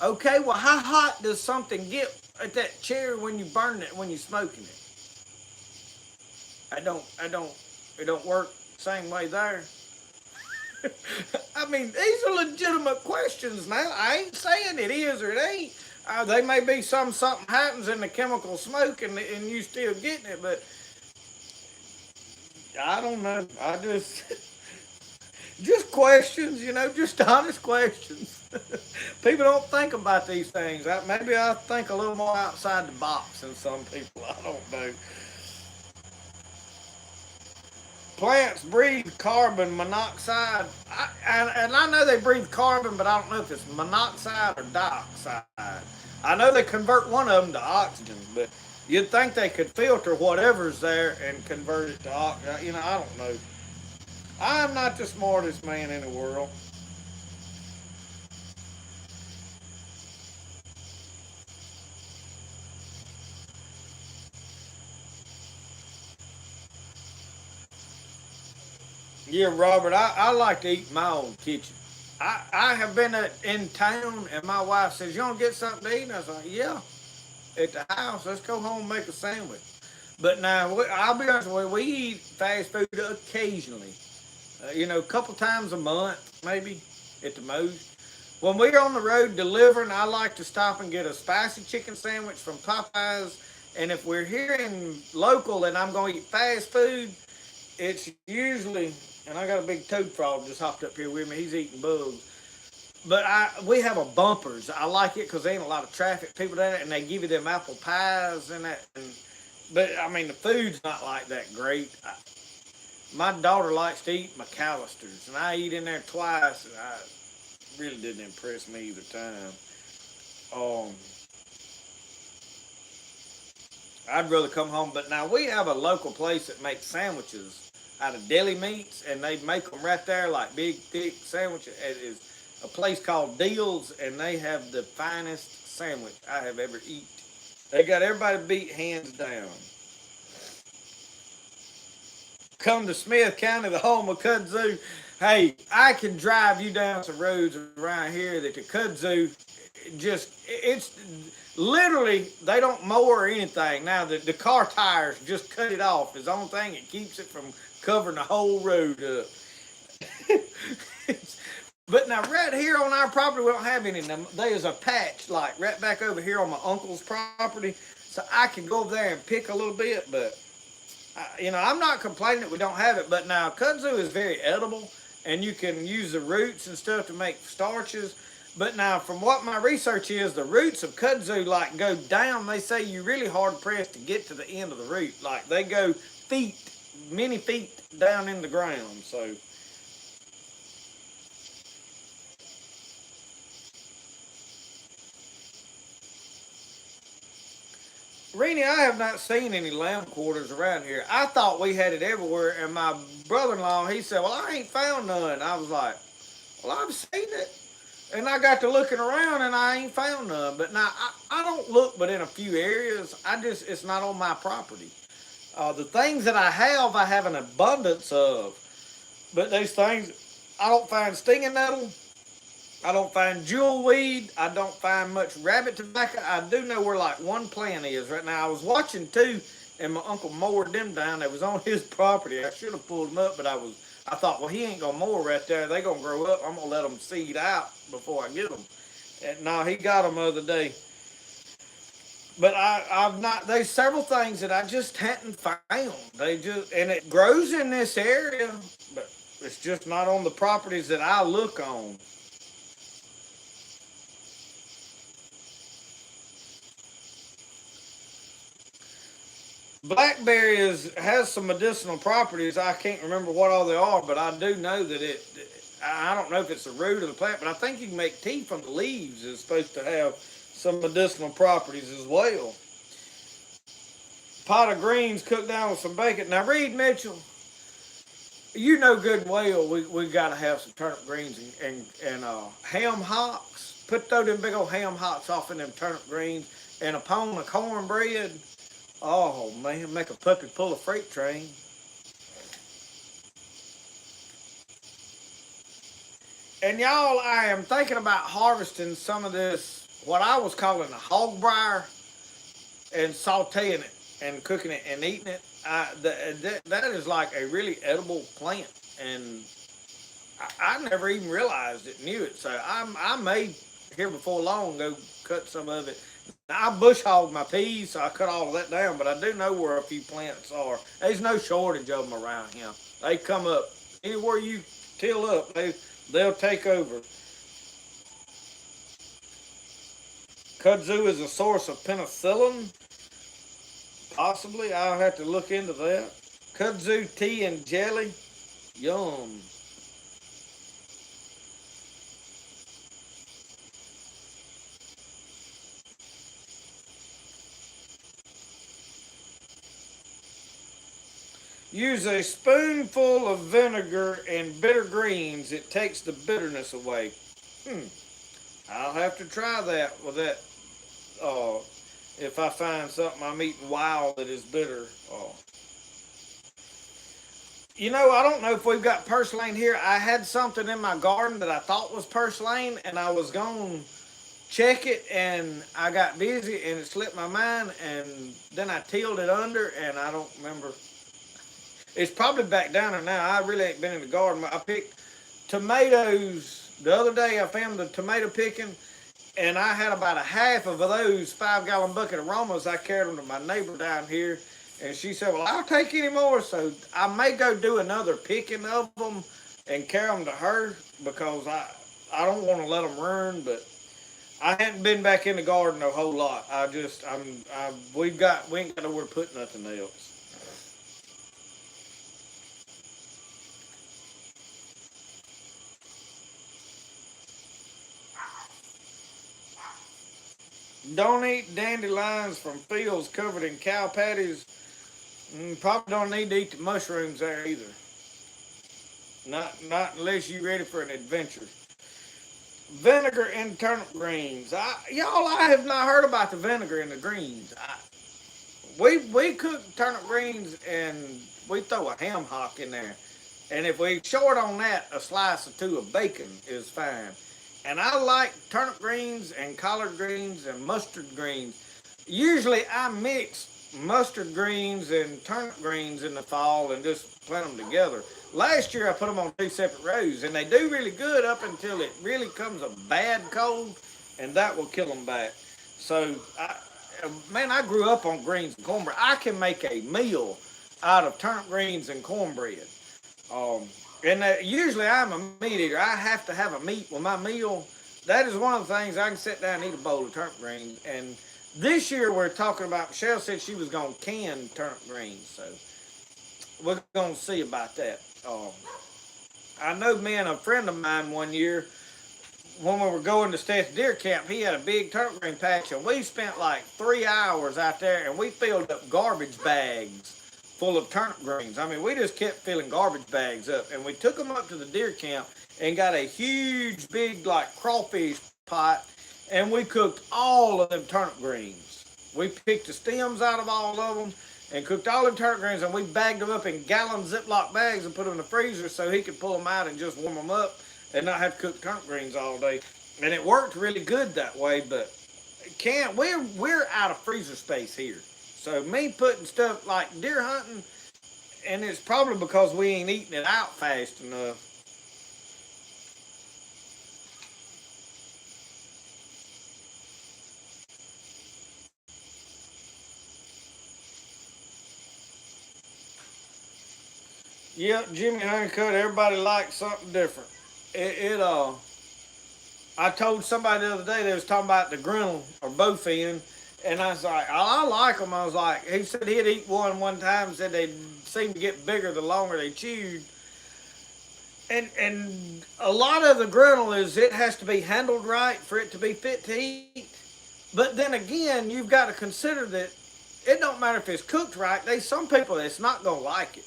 Okay, well, how hot does something get at that cherry when you burn it, when you're smoking it? It don't work the same way there. I mean, these are legitimate questions now. I ain't saying it is or it ain't. They may be something happens in the chemical smoke and you still getting it, but I don't know. I just questions, just honest questions. People don't think about these things. Maybe I think a little more outside the box than some people. I don't know. Plants breathe carbon monoxide. And I know they breathe carbon, but I don't know if it's monoxide or dioxide. I know they convert one of them to oxygen, but you'd think they could filter whatever's there and convert it to oxygen. I don't know. I'm not the smartest man in the world. Yeah, Robert, I like to eat in my own kitchen. I have been in town, and my wife says, "You want to get something to eat?" And I was like, "Yeah, at the house. Let's go home and make a sandwich." But now, I'll be honest with you, we eat fast food occasionally. A couple times a month, maybe, at the most. When we're on the road delivering, I like to stop and get a spicy chicken sandwich from Popeyes. And if we're here in local and I'm going to eat fast food, it's usually, and I got a big toad frog just hopped up here with me. He's eating bugs. But we have a bumpers. I like it because there ain't a lot of traffic, people down there, and they give you them apple pies and that. But I mean, the food's not like that great. My daughter likes to eat McAllister's, and I eat in there twice, and I really didn't impress me either time. Um, I'd rather come home. But now we have a local place that makes sandwiches out of deli meats, and they make them right there like big, thick sandwiches. It is a place called Deals, and they have the finest sandwich I have ever eaten. They got everybody beat hands down. Come to Smith County, the home of kudzu. Hey, I can drive you down some roads around here that the kudzu it's literally, they don't mow or anything. Now, the car tires just cut it off. It's the only thing that keeps it from covering the whole road up. But now, right here on our property, we don't have any of them. There's a patch, like right back over here on my uncle's property. So I can go over there and pick a little bit, but I'm not complaining that we don't have it, but now kudzu is very edible, and you can use the roots and stuff to make starches. But now, from what my research is, the roots of kudzu like go down. They say you're really hard pressed to get to the end of the root. Like they go feet, many feet down in the ground. So Rennie, I have not seen any lamb quarters around here. I thought we had it everywhere, and my brother-in-law, he said, well, I ain't found none. I was like, well, I've seen it. And I got to looking around, and I ain't found none. But now, I don't look but in a few areas. It's not on my property. The things that I have an abundance of. But those things, I don't find stinging nettle. I don't find jewelweed. I don't find much rabbit tobacco. I do know where like one plant is right now. I was watching two, and my uncle mowed them down. They was on his property. I should have pulled them up, but I thought, well, he ain't gonna mow right there. They gonna grow up. I'm gonna let them seed out before I get them. And no, he got them the other day. But I've not. There's several things that I just hadn't found. And it grows in this area, but it's just not on the properties that I look on. Blackberry has some medicinal properties. I can't remember what all they are, but I do know that I don't know if it's the root of the plant, but I think you can make tea from the leaves. It's supposed to have some medicinal properties as well. Pot of greens cooked down with some bacon. Now, Reed Mitchell, you know good and well we got to have some turnip greens and ham hocks. Put them big old ham hocks off in them turnip greens and a pound of cornbread. Oh, man, make a puppy pull a freight train. And y'all, I am thinking about harvesting some of this, what I was calling a hog briar, and sauteing it and cooking it and eating it. That is like a really edible plant. And I never even realized it, knew it. So I may, here before long, go cut some of it. Now, I bush hogged my peas, so I cut all of that down, but I do know where a few plants are. There's no shortage of them around here. They come up. Anywhere you till up, they'll take over. Kudzu is a source of penicillin. Possibly. I'll have to look into that. Kudzu tea and jelly. Yum. Use a spoonful of vinegar and bitter greens. It takes the bitterness away. I'll have to try that with that. If I find something I'm eating wild that is bitter. I don't know if we've got purslane here. I had something in my garden that I thought was purslane, and I was going to check it, and I got busy, and it slipped my mind, and then I tilled it under, and I don't remember. It's probably back down there now. I really ain't been in the garden. I picked tomatoes. The other day I found the tomato picking, and I had about a half of those 5-gallon bucket aromas. I carried them to my neighbor down here, and she said, well, I'll take any more. So I may go do another picking of them and carry them to her because I don't want to let them ruin, but I hadn't been back in the garden a whole lot. We ain't got nowhere to put nothing else. Don't eat dandelions from fields covered in cow patties. Probably don't need to eat the mushrooms there either. Not unless you're ready for an adventure. Vinegar and turnip greens. I have not heard about the vinegar and the greens. We cook turnip greens and we throw a ham hock in there. And if we short on that, a slice or two of bacon is fine. And I like turnip greens and collard greens and mustard greens. Usually I mix mustard greens and turnip greens in the fall and just plant them together. Last year I put them on 2 separate rows, and they do really good up until it really comes a bad cold, and that will kill them back. So, I grew up on greens and cornbread. I can make a meal out of turnip greens and cornbread. Usually I'm a meat eater. I have to have a meat with my meal. That is one of the things I can sit down and eat a bowl of turnip greens. And this year we're talking about, Michelle said she was going to can turnip greens. So we're going to see about that. I know me and a friend of mine one year, when we were going to Stetson Deer Camp, he had a big turnip green patch, and we spent like 3 hours out there, and we filled up garbage bags full of turnip greens. I mean, we just kept filling garbage bags up, and we took them up to the deer camp and got a huge, big, like crawfish pot, and we cooked all of them turnip greens. We picked the stems out of all of them and cooked all them turnip greens, and we bagged them up in gallon Ziploc bags and put them in the freezer so he could pull them out and just warm them up and not have to cook turnip greens all day. And it worked really good that way, but we're out of freezer space here. So me putting stuff like deer hunting, and it's probably because we ain't eating it out fast enough. Yep, Jimmy Honeycutt, everybody likes something different. I told somebody the other day, they was talking about the grinnell or bowfin, and I was like, I like them. I was like, he said he'd eat one time, said they seemed to get bigger the longer they chewed. And a lot of the grinnell is it has to be handled right for it to be fit to eat. But then again, you've got to consider that it don't matter if it's cooked right. There's some people that's not gonna like it.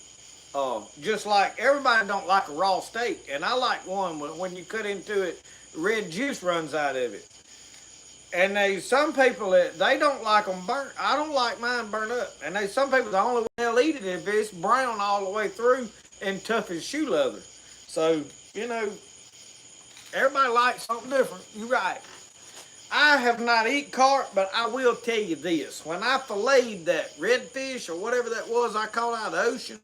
Just like everybody don't like a raw steak, and I like one when you cut into it, red juice runs out of it. And there's some people that they don't like them burnt. I don't like mine burnt up. And there's some people the only way they'll eat it if it's brown all the way through and tough as shoe leather. So everybody likes something different. You're right. I have not eaten carp, but I will tell you this: when I filleted that redfish or whatever that was I caught out of the ocean,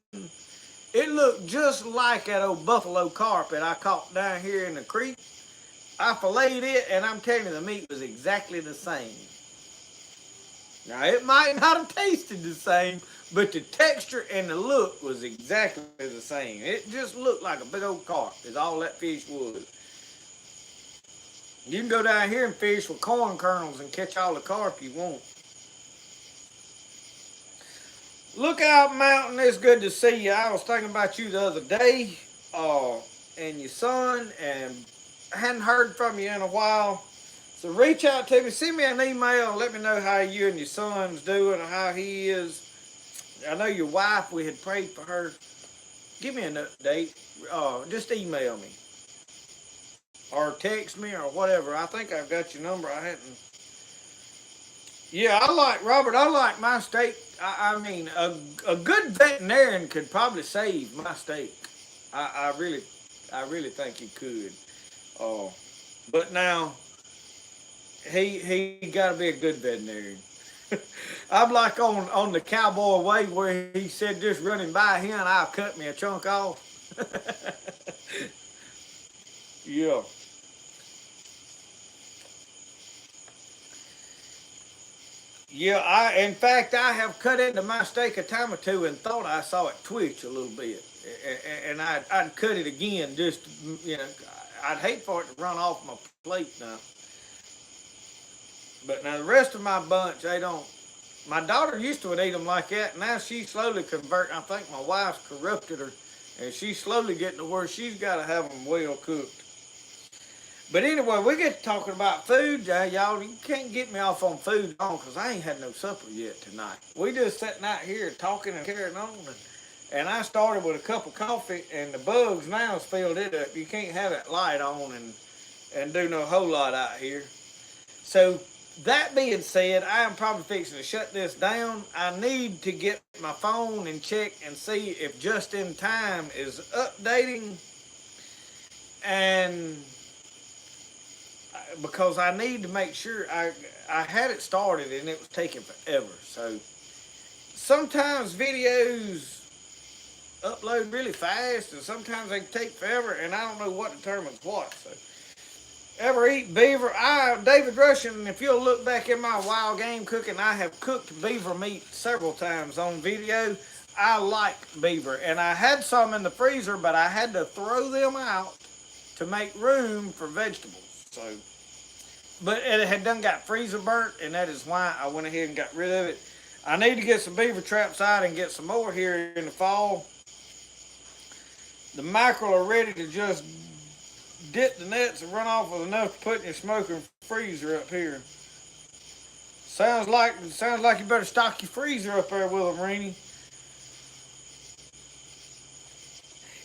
it looked just like that old buffalo carp that I caught down here in the creek. I filleted it, and I'm telling you, the meat was exactly the same. Now, it might not have tasted the same, but the texture and the look was exactly the same. It just looked like a big old carp, is all that fish was. You can go down here and fish with corn kernels and catch all the carp you want. Lookout Mountain, it's good to see you. I was thinking about you the other day, and your son, and I hadn't heard from you in a while. So reach out to me, send me an email, and let me know how you and your son's doing or how he is. I know your wife, we had prayed for her. Give me an update. Just email me. Or text me or whatever. I think I've got your number. I hadn't. Yeah, Robert, I like my steak. I mean, a good veterinarian could probably save my steak. I really think he could. But now, he got to be a good veterinarian. I'm like on the cowboy way where he said just running by him, I'll cut me a chunk off. Yeah. Yeah, in fact, I have cut into my steak a time or two and thought I saw it twitch a little bit. And I'd cut it again just, I'd hate for it to run off my plate now. But now the rest of my bunch, they don't. My daughter used to eat them like that. Now she's slowly converting. I think my wife's corrupted her. And she's slowly getting to where she's got to have them well cooked. But anyway, we get to talking about food, y'all. You can't get me off on food long because I ain't had no supper yet tonight. We just sitting out here talking and carrying on. And I started with a cup of coffee, and the bugs now has filled it up. You can't have that light on and do no whole lot out here. So that being said, I am probably fixing to shut this down. I need to get my phone and check and see if Just in Time is updating. And because I need to make sure I had it started and it was taking forever. So sometimes videos upload really fast and sometimes they take forever, and I don't know what determines what. So ever eat beaver? David Russian, if you'll look back in my wild game cooking, I have cooked beaver meat several times on video. I like beaver, and I had some in the freezer, but I had to throw them out to make room for vegetables. So, but it had done got freezer burnt, and that is why I went ahead and got rid of it. I need to get some beaver traps out and get some more here in the fall. The mackerel are ready to just dip the nets and run off with enough to put in your smoker freezer up here. Sounds like you better stock your freezer up there with them, Reenie.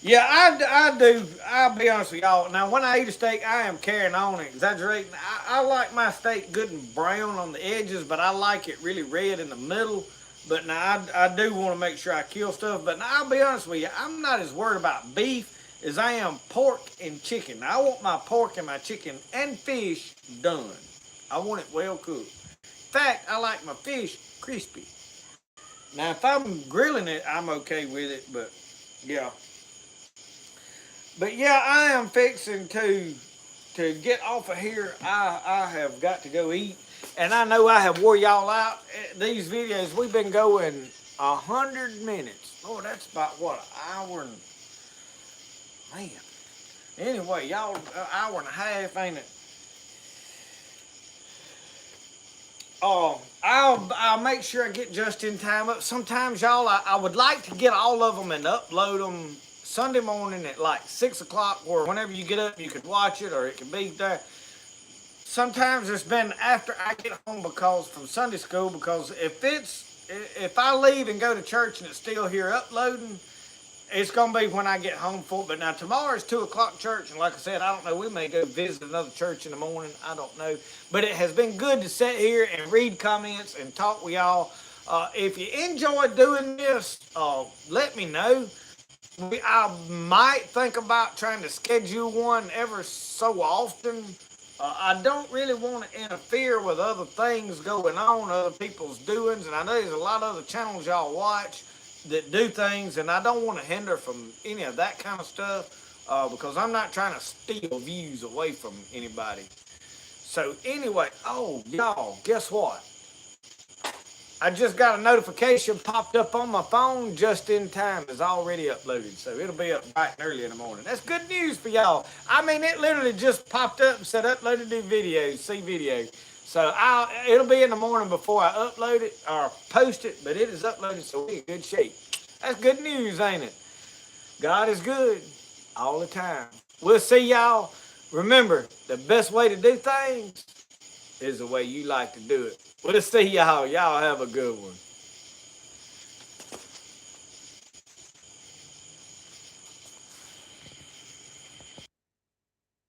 Yeah, I do. I'll be honest with y'all. Now, when I eat a steak, I am carrying on exaggerating. I like my steak good and brown on the edges, but I like it really red in the middle. But now I do want to make sure I kill stuff. But now I'll be honest with you, I'm not as worried about beef as I am pork and chicken. Now, I want my pork and my chicken and fish done. I want it well cooked. In fact, I like my fish crispy. Now, if I'm grilling it, I'm okay with it. But yeah. But yeah, I am fixing to get off of here. I have got to go eat, and I know I have wore y'all out. These videos we've been going 100 minutes. Oh, that's about what, an hour and man. Anyway, y'all, an hour and a half, ain't it? I'll make sure I get just in time up. Sometimes, y'all, I would like to get all of them and upload them Sunday morning at like 6 o'clock, or whenever you get up, you could watch it, or it could be there. Sometimes it's been after I get home from Sunday school, because if I leave and go to church and it's still here uploading, it's going to be when I get home for it. But now tomorrow is 2 o'clock church, and like I said, I don't know, we may go visit another church in the morning. I don't know. But it has been good to sit here and read comments and talk with y'all. If you enjoy doing this, let me know. I might think about trying to schedule one ever so often. I don't really want to interfere with other things going on, other people's doings, and I know there's a lot of other channels y'all watch that do things, and I don't want to hinder from any of that kind of stuff, because I'm not trying to steal views away from anybody. So anyway, oh y'all, guess what? I just got a notification popped up on my phone just in time. It's already uploaded, so it'll be up bright and early in the morning. That's good news for y'all. I mean, it literally just popped up and said uploaded new videos, see video. So it'll be in the morning before I upload it or post it, but it is uploaded, so we're in good shape. That's good news, ain't it? God is good all the time. We'll see y'all. Remember, the best way to do things is the way you like to do it. We'll see y'all. Y'all have a good one.